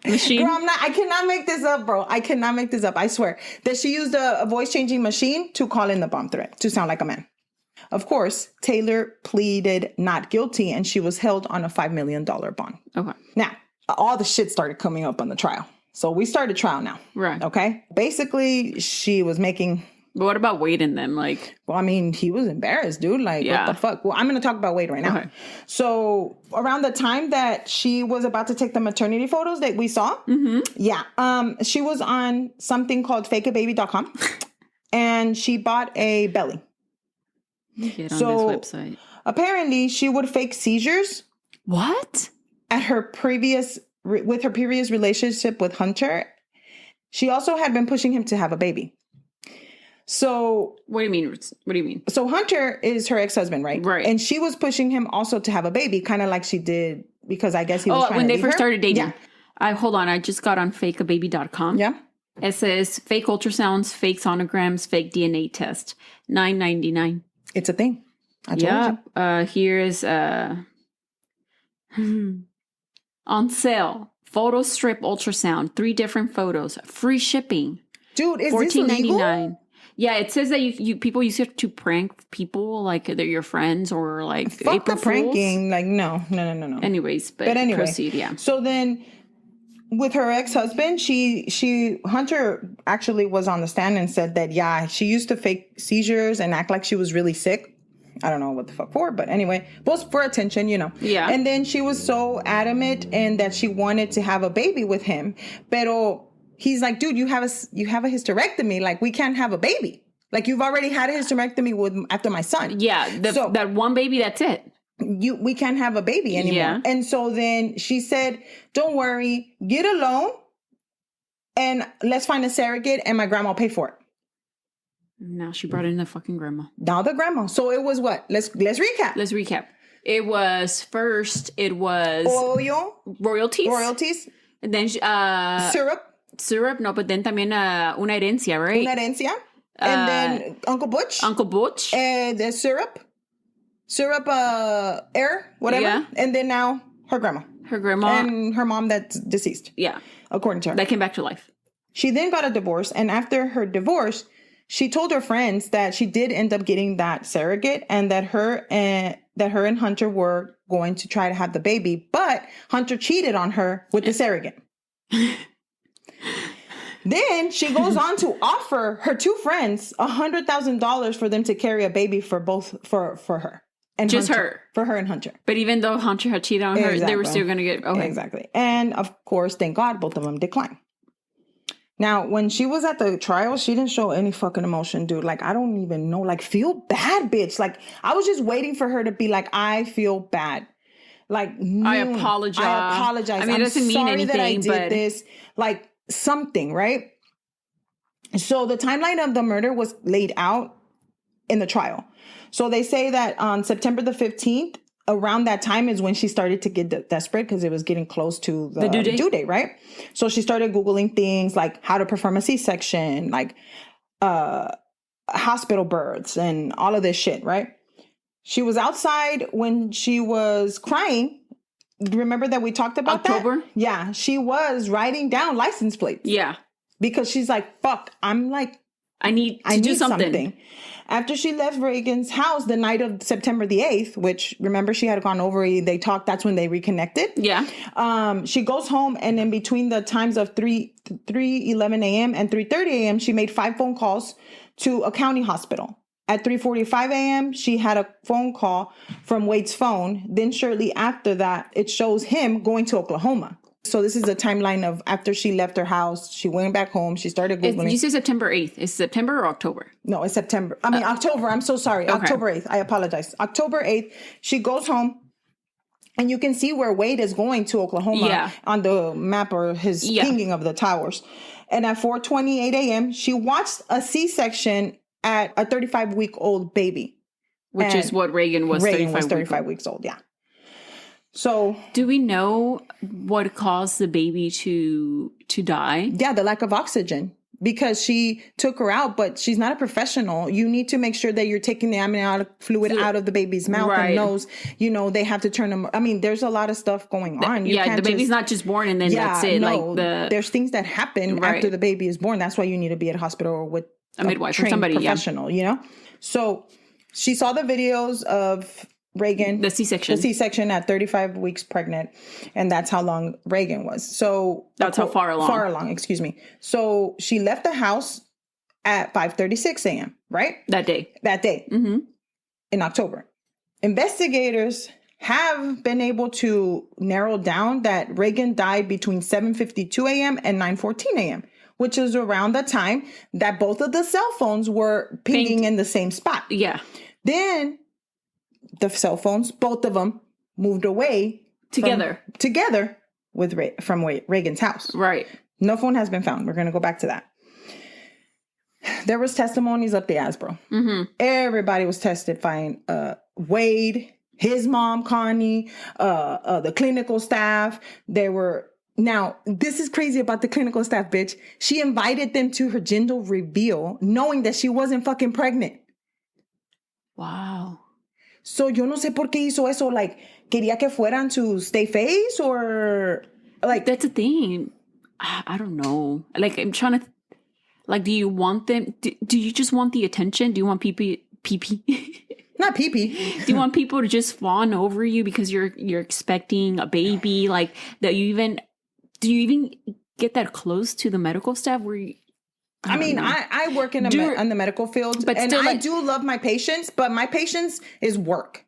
[SPEAKER 2] machine.
[SPEAKER 1] Girl, I cannot make this up, bro. I cannot make this up. I swear that she used a voice-changing machine to call in the bomb threat to sound like a man. Of course, Taylor pleaded not guilty, and she was held on a $5 million bond.
[SPEAKER 2] Okay.
[SPEAKER 1] Now, all the shit started coming up on the trial. So we started trial now.
[SPEAKER 2] Right.
[SPEAKER 1] Okay. Basically, she was making
[SPEAKER 9] But what about Wade and them? Like,
[SPEAKER 1] well, I mean, he was embarrassed, dude. Like, what the fuck? Well, I'm going to talk about Wade right now. Okay. So around the time that she was about to take the maternity photos that we saw, she was on something called fakeababy.com and she bought a belly.
[SPEAKER 9] Get on this website.
[SPEAKER 1] Apparently, she would fake seizures.
[SPEAKER 9] What?
[SPEAKER 1] With her previous relationship with Hunter. She also had been pushing him to have a baby. So
[SPEAKER 9] what do you mean? What do you mean?
[SPEAKER 1] So Hunter is her ex-husband, right?
[SPEAKER 9] Right.
[SPEAKER 1] And she was pushing him also to have a baby, kind of like she did because I guess he was trying
[SPEAKER 9] when
[SPEAKER 1] to
[SPEAKER 9] they first started dating.
[SPEAKER 1] Yeah.
[SPEAKER 9] Hold on. I just got on fakeababy.com.
[SPEAKER 1] Yeah.
[SPEAKER 9] It says fake ultrasounds, fake sonograms, fake DNA test, $9.99.
[SPEAKER 1] It's a thing. I told you.
[SPEAKER 9] Here is on sale. Photo strip ultrasound, 3 different photos, free shipping.
[SPEAKER 1] Dude, is this legal?
[SPEAKER 9] Yeah, it says that you people use it to prank people, like they're your friends or like
[SPEAKER 1] fuck
[SPEAKER 9] April
[SPEAKER 1] the pranking. Like no.
[SPEAKER 9] Anyways, but anyway, proceed. Yeah.
[SPEAKER 1] So then, with her ex-husband, Hunter actually was on the stand and said that she used to fake seizures and act like she was really sick. I don't know what the fuck for, but anyway, both for attention,
[SPEAKER 9] Yeah.
[SPEAKER 1] And then she was so adamant and that she wanted to have a baby with him, pero he's like, dude, you have a hysterectomy. Like, we can't have a baby. Like, you've already had a hysterectomy after my son.
[SPEAKER 9] Yeah, that one baby, that's it.
[SPEAKER 1] We can't have a baby anymore.
[SPEAKER 9] Yeah.
[SPEAKER 1] And so then she said, don't worry, get a loan and let's find a surrogate and my grandma will pay for it.
[SPEAKER 9] Now she brought in the fucking grandma.
[SPEAKER 1] Now the grandma. So it was what? Let's recap.
[SPEAKER 9] It was first, royalties. And then syrup, no, but then también una herencia, right?
[SPEAKER 1] Una herencia. And then Uncle Butch. The syrup, heir, whatever.
[SPEAKER 9] Yeah.
[SPEAKER 1] And then now her grandma. And her mom that's deceased.
[SPEAKER 9] Yeah.
[SPEAKER 1] According to her.
[SPEAKER 9] That came back to life.
[SPEAKER 1] She then got a divorce. And after her divorce, she told her friends that she did end up getting that surrogate and that her and Hunter were going to try to have the baby. But Hunter cheated on her with the surrogate. Then she goes on to offer her 2 friends $100,000 for them to carry a baby for her. And
[SPEAKER 9] just
[SPEAKER 1] Hunter,
[SPEAKER 9] her.
[SPEAKER 1] For her and Hunter.
[SPEAKER 9] But even though Hunter had cheated on her, they were still going to get... Okay.
[SPEAKER 1] Exactly. And of course, thank God, both of them declined. Now, when she was at the trial, she didn't show any fucking emotion, dude. Like, I don't even know. Like, feel bad, bitch. Like, I was just waiting for her to be like, I feel bad. Like,
[SPEAKER 9] I apologize.
[SPEAKER 1] I mean, it doesn't mean anything, that I did this. Like, something, right? So the timeline of the murder was laid out in the trial. So they say that on September the 15th, around that time is when she started to get desperate because it was getting close to the due date, right? So she started Googling things like how to perform a C-section, like hospital births and all of this shit, right? She was outside when she was crying. Remember that we talked about
[SPEAKER 9] October?
[SPEAKER 1] That? Yeah. She was writing down license plates.
[SPEAKER 9] Yeah.
[SPEAKER 1] Because she's like, fuck, I'm like,
[SPEAKER 9] I need to do something.
[SPEAKER 1] After she left Regan's house the night of September the 8th, which remember she had gone over, they talked, that's when they reconnected.
[SPEAKER 9] Yeah.
[SPEAKER 1] She goes home and in between the times of 3:11 a.m. and 3:30 a.m., she made 5 phone calls to a county hospital. At 3:45 a.m., she had a phone call from Wade's phone. Then shortly after that, it shows him going to Oklahoma. So this is a timeline of after she left her house, she went back home, she started Googling.
[SPEAKER 9] You said September 8th. Is September or October?
[SPEAKER 1] No, it's September. I mean, October. I'm so sorry. Okay. October 8th. I apologize. October 8th, she goes home. And you can see where Wade is going to Oklahoma on the map or his pinging of the towers. And at 4:28 a.m., she watched a C-section at a 35-week-old baby.
[SPEAKER 9] Which is what Regan was
[SPEAKER 1] 35 weeks old, yeah. So,
[SPEAKER 9] do we know what caused the baby to die?
[SPEAKER 1] Yeah, the lack of oxygen. Because she took her out, but she's not a professional. You need to make sure that you're taking the amniotic fluid out of the baby's mouth and nose. You know, they have to turn them. I mean, there's a lot of stuff going on.
[SPEAKER 9] The baby's not just born and then that's it.
[SPEAKER 1] No, there's things that happen after the baby is born. That's why you need to be at a hospital or with
[SPEAKER 9] a midwife or somebody
[SPEAKER 1] professional, you know? So she saw the videos of Regan,
[SPEAKER 9] the C-section
[SPEAKER 1] at 35 weeks pregnant, and that's how long Regan was. So
[SPEAKER 9] that's how far along.
[SPEAKER 1] Excuse me. So she left the house at 5:36 a.m., right?
[SPEAKER 9] That day.
[SPEAKER 1] In October. Investigators have been able to narrow down that Regan died between 7:52 a.m. and 9:14 a.m., which is around the time that both of the cell phones were pinging in the same spot.
[SPEAKER 9] Yeah.
[SPEAKER 1] Then the cell phones, both of them, moved away
[SPEAKER 9] together
[SPEAKER 1] with from Regan's house.
[SPEAKER 9] Right.
[SPEAKER 1] No phone has been found. We're going to go back to that. There was testimonies up the ass, bro. Everybody was testifying. Wade, his mom, Connie, the clinical staff. They were... Now, this is crazy about the clinical staff, bitch. She invited them to her gender reveal knowing that she wasn't fucking pregnant.
[SPEAKER 9] Wow.
[SPEAKER 1] So, yo no sé por qué hizo eso. Like, quería que fueran to stay face or... Like...
[SPEAKER 9] That's a thing. I don't know. Like, I'm trying to... Like, do you want them... Do you just want the attention? Do you want pee-pee?
[SPEAKER 1] Not pee-pee.
[SPEAKER 9] Do you want people to just fawn over you because you're expecting a baby? Like, that you even... Do you even get that close to the medical staff where you...
[SPEAKER 1] I work in the medical field, but and still, I do love my patients, but my patients is work.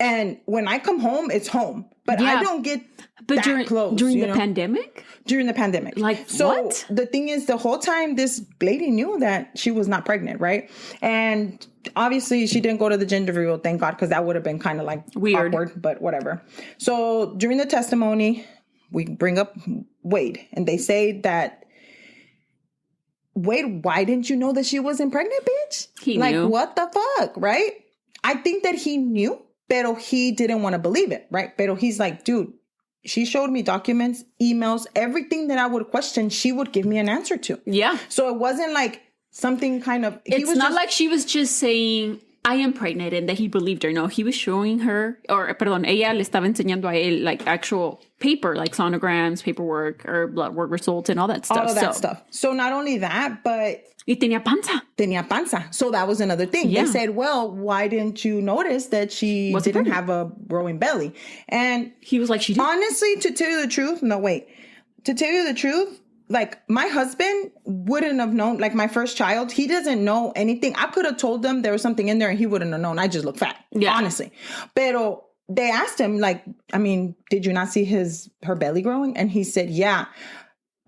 [SPEAKER 1] And when I come home, it's home. But I don't get close.
[SPEAKER 9] During the pandemic?
[SPEAKER 1] During the pandemic.
[SPEAKER 9] Like,
[SPEAKER 1] so
[SPEAKER 9] what?
[SPEAKER 1] The thing is, the whole time, this lady knew that she was not pregnant, right? And obviously, she didn't go to the gender reveal, thank God, because that would have been kind of like
[SPEAKER 9] weird.
[SPEAKER 1] Awkward, but whatever. So during the testimony, we bring up Wade, and they say that, Wade, why didn't you know that she wasn't pregnant, bitch?
[SPEAKER 9] He knew.
[SPEAKER 1] What the fuck, right? I think that he knew, pero he didn't want to believe it, right? Pero he's like, dude, she showed me documents, emails, everything that I would question, she would give me an answer to.
[SPEAKER 9] Yeah.
[SPEAKER 1] So it wasn't like something kind of...
[SPEAKER 9] It's not like she was just saying, I am pregnant, and that he believed her. No, he was showing her, ella le estaba enseñando a él, like, actual paper, like sonograms, paperwork, or blood work results, and all that stuff.
[SPEAKER 1] All of that stuff. So not only that, but...
[SPEAKER 9] Y tenía panza.
[SPEAKER 1] Tenía panza. So that was another thing.
[SPEAKER 9] Yeah.
[SPEAKER 1] They said, well, why didn't you notice that she didn't have a growing belly? And
[SPEAKER 9] he was like, she did.
[SPEAKER 1] Honestly, to tell you the truth, to tell you the truth, like, my husband wouldn't have known, like, my first child, he doesn't know anything. I could have told them there was something in there and he wouldn't have known. I just look fat. Yeah. Honestly. Pero they asked him, like, I mean, did you not see her belly growing? And he said, yeah.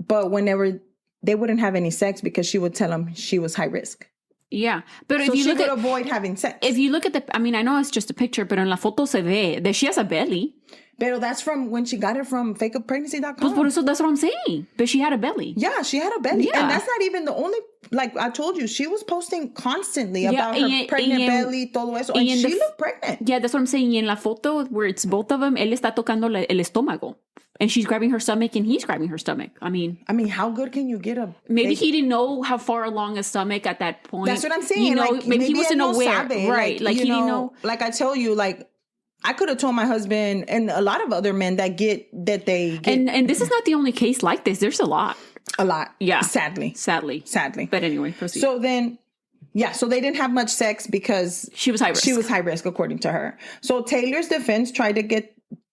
[SPEAKER 1] But whenever they wouldn't have any sex because she would tell him she was high risk.
[SPEAKER 9] Yeah. But
[SPEAKER 1] so if you look at, avoid having sex.
[SPEAKER 9] If you look at I know it's just a picture, but en la foto se ve that she has a belly.
[SPEAKER 1] Pero that's from when she got it from fakeuppregnancy.com.
[SPEAKER 9] Pues por eso, that's what I'm saying. But she had a belly.
[SPEAKER 1] Yeah, she had a belly. Yeah. And that's not even the only, like I told you, she was posting constantly about her pregnant belly, todo eso. And she looked pregnant.
[SPEAKER 9] Yeah, that's what I'm saying. Y en la foto where it's both of them, él está tocando el estómago. And she's grabbing her stomach and he's grabbing her stomach. I mean,
[SPEAKER 1] how good can you get a...
[SPEAKER 9] Maybe he didn't know how far along a stomach at that point.
[SPEAKER 1] That's what I'm saying.
[SPEAKER 9] You know, like, maybe he wasn't aware. Right. Like he didn't know.
[SPEAKER 1] Like I tell you, like, I could have told my husband and a lot of other men that they get...
[SPEAKER 9] And this is not the only case like this. There's a lot.
[SPEAKER 1] A lot.
[SPEAKER 9] Yeah.
[SPEAKER 1] Sadly.
[SPEAKER 9] But anyway, proceed.
[SPEAKER 1] So then... Yeah, so they didn't have much sex because...
[SPEAKER 9] She was high risk.
[SPEAKER 1] She was high risk, according to her. So Taylor's defense tried to get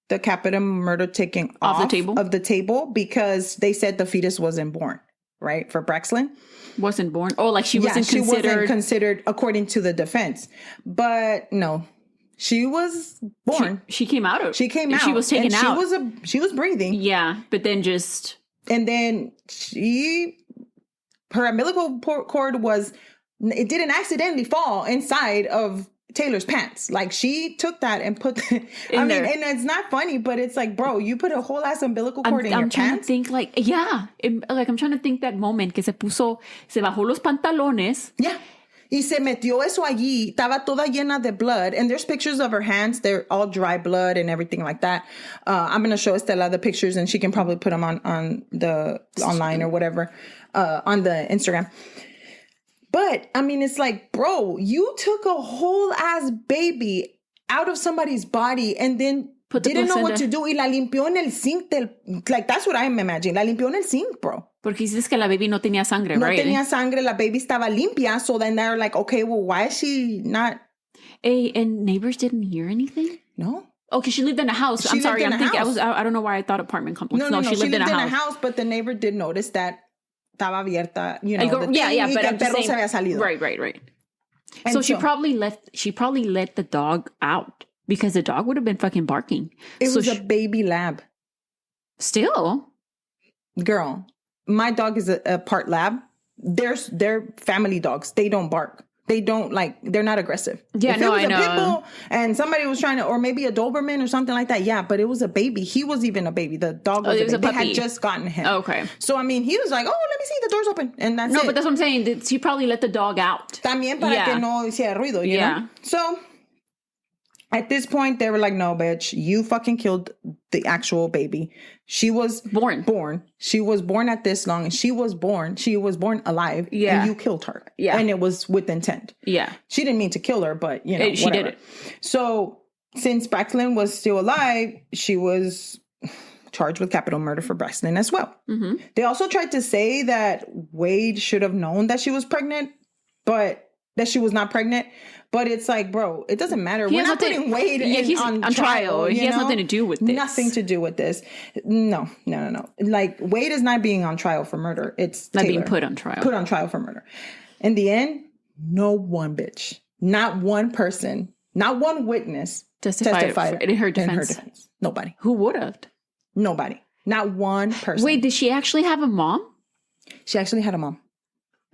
[SPEAKER 1] the Capita murder taken off the table because they said the fetus wasn't born, right? For Braxlin.
[SPEAKER 9] Wasn't born? Oh, like she wasn't considered...
[SPEAKER 1] wasn't considered according to the defense. But no, she was born.
[SPEAKER 9] She came out of...
[SPEAKER 1] She came out.
[SPEAKER 9] She was taken out.
[SPEAKER 1] She was breathing.
[SPEAKER 9] Yeah, but then just...
[SPEAKER 1] And then her umbilical cord was... It didn't accidentally fall inside of Taylor's pants. Like, she took that and put and it's not funny, but it's like, bro, you put a whole ass umbilical cord in your pants.
[SPEAKER 9] I'm trying to think, I'm trying to think that moment que se bajó los pantalones.
[SPEAKER 1] Yeah. Y se metió eso allí. Estaba toda llena de blood. And there's pictures of her hands. They're all dry blood and everything like that. I'm going to show Estela the pictures and she can probably put them on the online or whatever, on the Instagram. But, I mean, it's like, bro, you took a whole ass baby out of somebody's body and then didn't know what to do. Y la limpió en el sink. Like, that's what I'm imagining. La limpió en el sink, bro.
[SPEAKER 9] Porque dices que la baby no tenía sangre, right?
[SPEAKER 1] No tenía sangre. La baby estaba limpia. So then they're like, okay, well, why is she not?
[SPEAKER 9] Hey, and neighbors didn't hear anything?
[SPEAKER 1] No.
[SPEAKER 9] Oh, because she lived in a house. I'm sorry. I don't know why I thought apartment complex. No,
[SPEAKER 1] she lived in a house, but the neighbor did notice that estaba abierta, you know,
[SPEAKER 9] but I'm
[SPEAKER 1] perro
[SPEAKER 9] just
[SPEAKER 1] se había salido.
[SPEAKER 9] Right.
[SPEAKER 1] And
[SPEAKER 9] So she probably let the dog out because the dog would have been fucking barking.
[SPEAKER 1] It was a baby lab.
[SPEAKER 9] Still.
[SPEAKER 1] Girl, my dog is a part lab. They're family dogs. They don't bark. They don't they're not aggressive.
[SPEAKER 9] Yeah,
[SPEAKER 1] if it was
[SPEAKER 9] I know.
[SPEAKER 1] a pit bull and somebody was trying to, or maybe a Doberman or something like that. Yeah, but it was a baby. He was even a baby. The dog was,
[SPEAKER 9] it was a
[SPEAKER 1] baby.
[SPEAKER 9] puppy.
[SPEAKER 1] They had just gotten him.
[SPEAKER 9] Oh, okay.
[SPEAKER 1] So, I mean, he was like, oh, let me see, the door's open. And that's it.
[SPEAKER 9] No, but that's what I'm saying. That she probably let the dog out.
[SPEAKER 1] También para que no hiciera ruido, you know? So, at this point, they were like, no, bitch, you fucking killed the actual baby. She was born. She was born at this long, and she was born alive.
[SPEAKER 9] Yeah.
[SPEAKER 1] And you killed her.
[SPEAKER 9] Yeah.
[SPEAKER 1] And it was with intent.
[SPEAKER 9] Yeah.
[SPEAKER 1] She didn't mean to kill her, but, you know,
[SPEAKER 9] she
[SPEAKER 1] whatever.
[SPEAKER 9] did it.
[SPEAKER 1] So, since Braxton was still alive, she was charged with capital murder for Braxton as well.
[SPEAKER 9] Mm-hmm.
[SPEAKER 1] They also tried to say that Wade should have known that she was pregnant, but that she was not pregnant. But it's like, bro, it doesn't matter. We're not putting Wade on trial.
[SPEAKER 9] He has nothing to do with this.
[SPEAKER 1] Nothing to do with this. No. Like, Wade is not being on trial for murder. It's
[SPEAKER 9] not
[SPEAKER 1] Taylor.
[SPEAKER 9] being put on trial.
[SPEAKER 1] Put on trial for murder. In the end, no one bitch, not one person, not one witness testified
[SPEAKER 9] in her defense.
[SPEAKER 1] Nobody.
[SPEAKER 9] Who would have?
[SPEAKER 1] Nobody. Not one person.
[SPEAKER 9] Wait, did she actually have a mom?
[SPEAKER 1] She actually had a mom.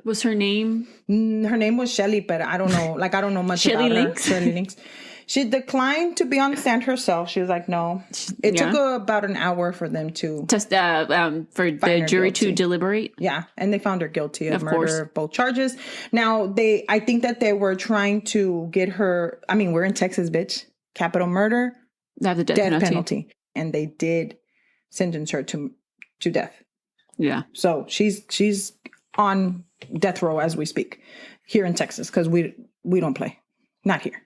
[SPEAKER 9] Was her name?
[SPEAKER 1] Her name was Shelly, but I don't know. Like, I don't know much about her. Shelly Links. She declined to be on stand herself. She was like, no. It took about an hour for them to
[SPEAKER 9] for the jury to deliberate.
[SPEAKER 1] Yeah, and they found her guilty of murder of both charges. Now, I think that they were trying to get her. I mean, we're in Texas, bitch. Capital murder,
[SPEAKER 9] the death penalty,
[SPEAKER 1] and they did sentence her to death.
[SPEAKER 9] Yeah.
[SPEAKER 1] So she's on death row as we speak here in Texas, because we don't play. Not here.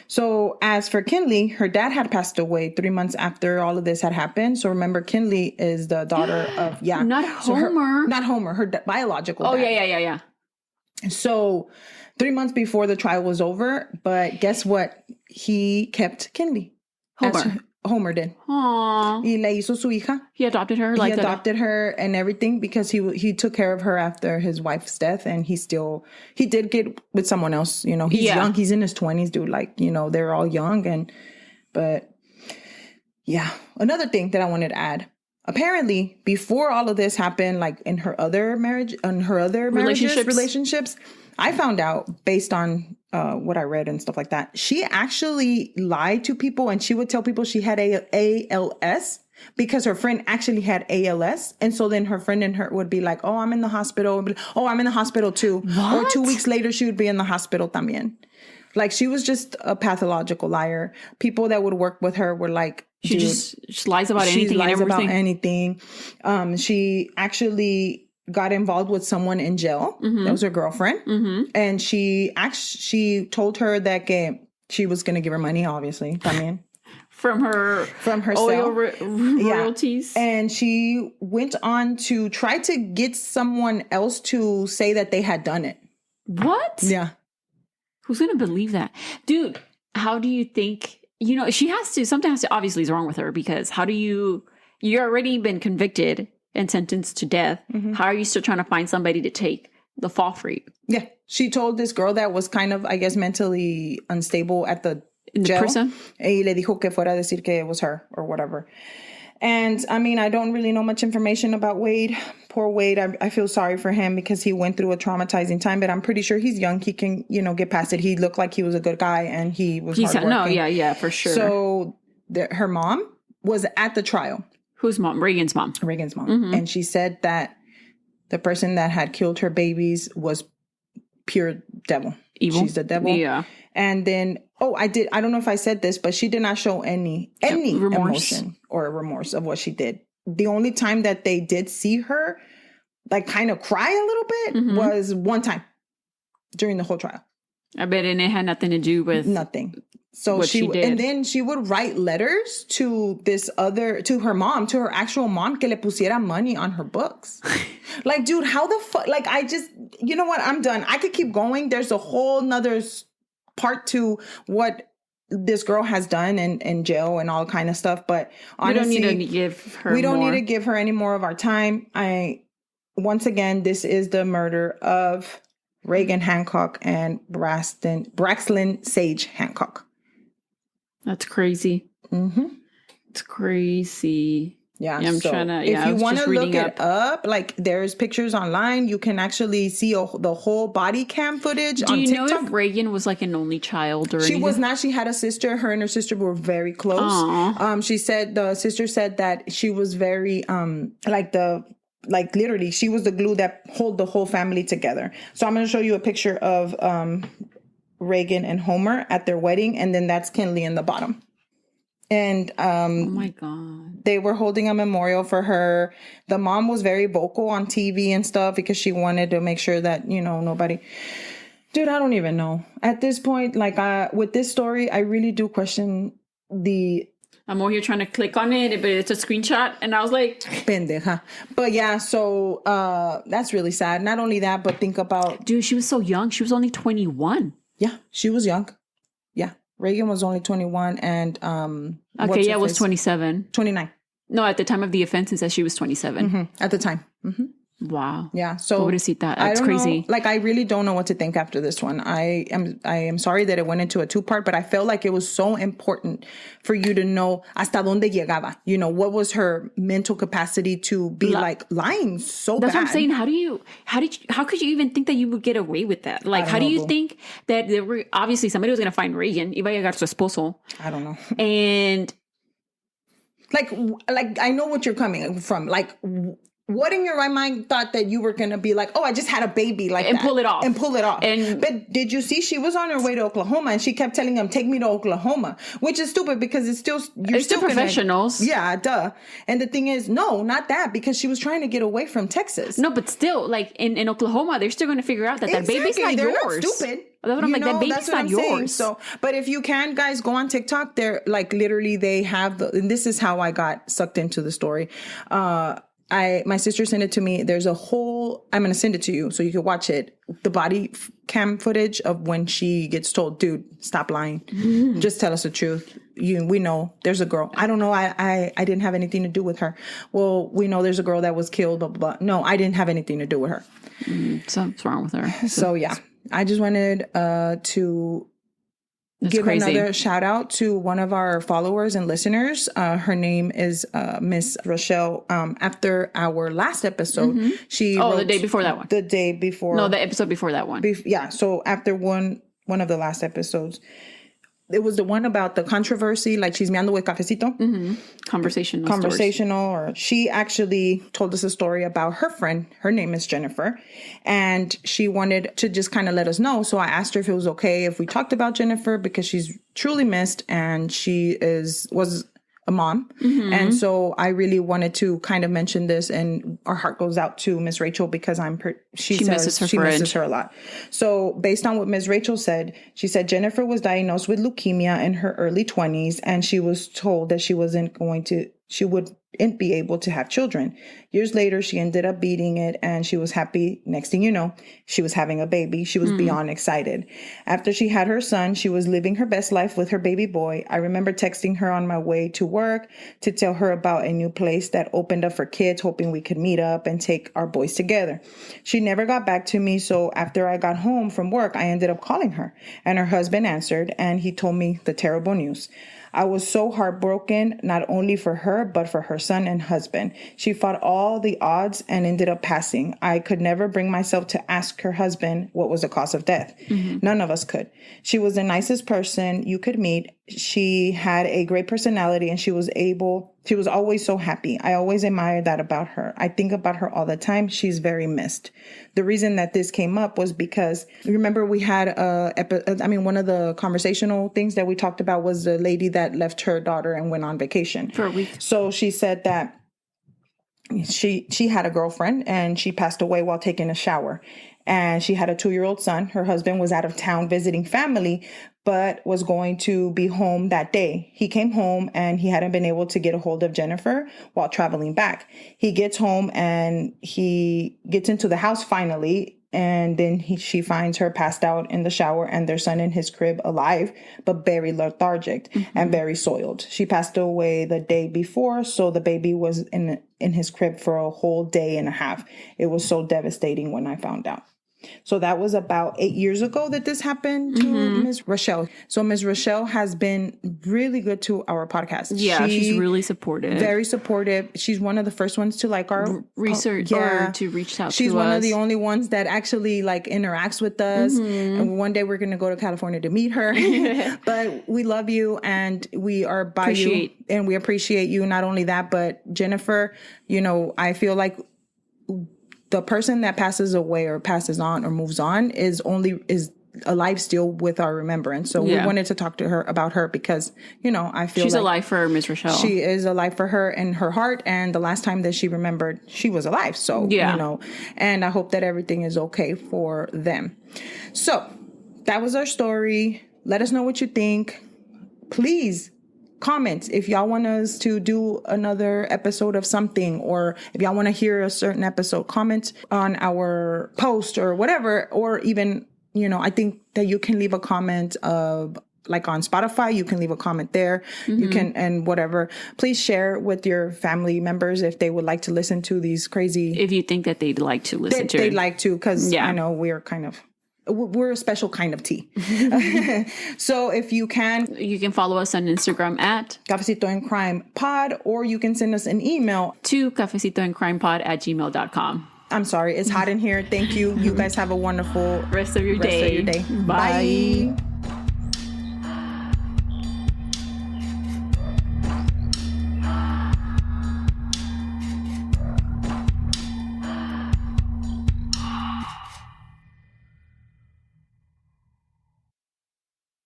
[SPEAKER 1] So as for Kinley, her dad had passed away 3 months after all of this had happened. So remember, Kinley is the daughter of
[SPEAKER 9] not Homer.
[SPEAKER 1] Not Homer, her biological dad.
[SPEAKER 9] Oh, yeah.
[SPEAKER 1] So 3 months before the trial was over, but guess what? He kept Kinley. Homer did.
[SPEAKER 9] Aww.
[SPEAKER 1] Y le hizo su hija.
[SPEAKER 9] He adopted her.
[SPEAKER 1] He adopted her and everything, because he took care of her after his wife's death, and he did get with someone else. You know, he's young. He's in his 20s, dude. Like, you know, they're all young, but yeah. Another thing that I wanted to add. Apparently, before all of this happened, like in her other relationships, I found out, based on what I read and stuff like that, she actually lied to people, and she would tell people she had ALS because her friend actually had ALS. And so then her friend and her would be like, oh, I'm in the hospital. Oh, I'm in the hospital too.
[SPEAKER 9] What?
[SPEAKER 1] Or 2 weeks later, she would be in the hospital también. Like, she was just a pathological liar. People that would work with her were like,
[SPEAKER 9] she lies about anything and everything.
[SPEAKER 1] About anything. She actually got involved with someone in jail. Mm-hmm. That was her girlfriend. Mm-hmm. And she told her that she was going to give her money, obviously. También.
[SPEAKER 9] From her oil royalties.
[SPEAKER 1] Yeah. And she went on to try to get someone else to say that they had done it.
[SPEAKER 9] What?
[SPEAKER 1] Yeah.
[SPEAKER 9] Who's going to believe that? Dude, how do you think, you know, something has to obviously is wrong with her, because you're already been convicted and sentenced to death. Mm-hmm. How are you still trying to find somebody to take the fall for you? Yeah.
[SPEAKER 1] She told this girl that was kind of, I guess, mentally unstable at the jail.
[SPEAKER 9] Prison?
[SPEAKER 1] Y le dijo que fuera a decir que it was her or whatever. And I mean, I don't really know much information about Wade. Poor Wade. I feel sorry for him, because he went through a traumatizing time, but I'm pretty sure he's young. He can, get past it. He looked like he was a good guy, and he was hardworking.
[SPEAKER 9] No, yeah, for sure.
[SPEAKER 1] So her mom was at the trial.
[SPEAKER 9] Whose mom? Regan's mom.
[SPEAKER 1] Regan's mom. Mm-hmm. And she said that the person that had killed her babies was pure devil.
[SPEAKER 9] Evil.
[SPEAKER 1] She's the devil.
[SPEAKER 9] Yeah.
[SPEAKER 1] And then, I don't know if I said this, but she did not show any emotion or remorse of what she did. The only time that they did see her, like, kind of cry a little bit, mm-hmm. was one time during the whole trial.
[SPEAKER 9] I bet, and it had nothing to do with
[SPEAKER 1] nothing. So
[SPEAKER 9] she did.
[SPEAKER 1] And then she would write letters to her mom, to her actual mom, que le pusiera money on her books. Like, dude, how the fuck? Like, I just, you know what? I'm done. I could keep going. There's a whole nother part to what this girl has done in jail and all kind of stuff. But honestly,
[SPEAKER 9] we don't need to give her
[SPEAKER 1] need to give her any more of our time.
[SPEAKER 2] once again, this is the murder of Regan Hancock and Braxton Sage Hancock.
[SPEAKER 9] That's crazy.
[SPEAKER 2] Mm-hmm.
[SPEAKER 9] It's crazy.
[SPEAKER 2] Yeah,
[SPEAKER 9] I'm
[SPEAKER 2] so
[SPEAKER 9] trying to.
[SPEAKER 2] if you want to look it up, like there's pictures online, you can actually see the whole body cam footage on TikTok.
[SPEAKER 9] Do you know if Regan was like an only child or
[SPEAKER 2] She
[SPEAKER 9] anything?
[SPEAKER 2] was not. She had a sister. Her and her sister were very close. She said the sister said that she was very literally she was the glue that held the whole family together. So I'm going to show you a picture of Regan and Homer at their wedding, and then that's Kinley in the bottom. And
[SPEAKER 9] oh my God.
[SPEAKER 2] They were holding a memorial for her. The mom was very vocal on TV and stuff because she wanted to make sure that, nobody. Dude, I don't even know. At this point, with this story, I really do question the.
[SPEAKER 9] I'm over here trying to click on it, but it's a screenshot. And I was like,
[SPEAKER 2] pendeja. But yeah, so that's really sad. Not only that, but think about.
[SPEAKER 9] Dude, she was so young. She was only 21.
[SPEAKER 2] Yeah, she was young. Yeah. Regan was only 21 and
[SPEAKER 9] it was 27.
[SPEAKER 2] 29.
[SPEAKER 9] No, at the time of the offense, it says she was 27.
[SPEAKER 2] Mm-hmm. At the time. Mm-hmm.
[SPEAKER 9] Wow.
[SPEAKER 2] Yeah. So
[SPEAKER 9] Pobrecita. That's crazy.
[SPEAKER 2] I really don't know what to think after this one. I am sorry that it went into a 2-part, but I felt like it was so important for you to know hasta donde llegaba. What was her mental capacity to be lying so
[SPEAKER 9] That's
[SPEAKER 2] bad.
[SPEAKER 9] what I'm saying. How could you even think that you would get away with that? Like, how do you think that there were obviously somebody was going to find Regan? Iba a llegar su esposo.
[SPEAKER 2] I don't know.
[SPEAKER 9] And
[SPEAKER 2] like I know what you're coming from. Like, what in your right mind thought that you were going to be like, oh, I just had a baby
[SPEAKER 9] and pull it off.
[SPEAKER 2] But did you see she was on her way to Oklahoma and she kept telling him, take me to Oklahoma, which is stupid because it's still
[SPEAKER 9] professionals.
[SPEAKER 2] Yeah, duh. And the thing is, no, not that, because she was trying to get away from Texas.
[SPEAKER 9] No, but still, like in Oklahoma, they're still going to figure out that baby's not
[SPEAKER 2] They're
[SPEAKER 9] yours.
[SPEAKER 2] Not stupid.
[SPEAKER 9] That's what I'm like, that baby's not yours.
[SPEAKER 2] Saying. So, but if you can, guys, go on TikTok. They're like literally they have and this is how I got sucked into the story. My sister sent it to me. There's a whole, I'm going to send it to you so you can watch it. The body cam footage of when she gets told, dude, stop lying. Just tell us the truth. We know there's a girl. I don't know. I didn't have anything to do with her. Well, we know there's a girl that was killed, blah, blah, blah. No, I didn't have anything to do with her.
[SPEAKER 9] Something's wrong with her.
[SPEAKER 2] So yeah, I just wanted to give another shout out to one of our followers and listeners. Her name is Miss Rochelle. After our last episode, she wrote
[SPEAKER 9] the day before that one.
[SPEAKER 2] The day before.
[SPEAKER 9] No, the episode before that one.
[SPEAKER 2] Yeah. So after one of the last episodes, it was the one about the controversy, like Chismeando with Cafecito.
[SPEAKER 9] Mm-hmm. Conversational.
[SPEAKER 2] Or she actually told us a story about her friend. Her name is Jennifer. And she wanted to just kind of let us know. So I asked her if it was okay if we talked about Jennifer because she's truly missed and she was a mom. Mm-hmm. And so I really wanted to kind of mention this, and our heart goes out to Miss Rachel because she misses her a lot. So based on what Ms. Rachel said, she said Jennifer was diagnosed with leukemia in her early 20s, and she was told that she wouldn't be able to have children. Years later, she ended up beating it, and she was happy. Next thing you know, she was having a baby. She was beyond excited. After she had her son, she was living her best life with her baby boy. I remember texting her on my way to work to tell her about a new place that opened up for kids, hoping we could meet up and take our boys together. She never got back to me, so after I got home from work, I ended up calling her, and her husband answered, and he told me the terrible news. I was so heartbroken, not only for her, but for her son and husband. She fought all the odds and ended up passing. I could never bring myself to ask her husband what was the cause of death. Mm-hmm. None of us could. She was the nicest person you could meet. She had a great personality, and she was always so happy. I always admired that about her. I think about her all the time. She's very missed. The reason that this came up was because, remember, we had one of the conversational things that we talked about was the lady that left her daughter and went on vacation
[SPEAKER 9] for a week.
[SPEAKER 2] So she said that she had a girlfriend and she passed away while taking a shower. And she had a 2-year-old son. Her husband was out of town visiting family, but was going to be home that day. He came home and he hadn't been able to get a hold of Jennifer while traveling back. He gets home and he gets into the house finally. And then she finds her passed out in the shower and their son in his crib alive, but very lethargic and very soiled. She passed away the day before, so the baby was in his crib for a whole day and a half. It was so devastating when I found out. So that was about 8 years ago that this happened to Ms. Rochelle. So Ms. Rochelle has been really good to our podcast.
[SPEAKER 9] Yeah, she's really supportive.
[SPEAKER 2] Very supportive. She's one of the first ones to like our
[SPEAKER 9] research or to reach out to us.
[SPEAKER 2] She's one of the only ones that actually like interacts with us. And one day we're going to go to California to meet her. But we love you and we are by you. And we appreciate you. Not only that, but Jennifer, you know, I feel like the person that passes away or passes on or moves on is alive still with our remembrance. So we wanted to talk to her about her because, you know, I feel
[SPEAKER 9] she's
[SPEAKER 2] like
[SPEAKER 9] alive for Ms. Rochelle.
[SPEAKER 2] She is alive for her in her heart. And the last time that she remembered, she was alive. So, you know, and I hope that everything is okay for them. So that was our story. Let us know what you think. Please comment if y'all want us to do another episode of something, or if y'all want to hear a certain episode, comment on our post or whatever. Or even, you know, I think that you can leave a comment of like on Spotify, you can leave a comment there. You can, and whatever. Please share with your family members if they would like to listen to these crazy.
[SPEAKER 9] If you think that they'd like to listen to it.
[SPEAKER 2] They'd like to, because I know we're a special kind of tea. So if you can
[SPEAKER 9] follow us on Instagram at
[SPEAKER 2] Cafecito and Crime Pod, or you can send us an email
[SPEAKER 9] to cafecitoandcrimepod@gmail.com.
[SPEAKER 2] I'm sorry, it's hot in here. Thank you. You guys have a wonderful
[SPEAKER 9] rest of your day.
[SPEAKER 2] Bye.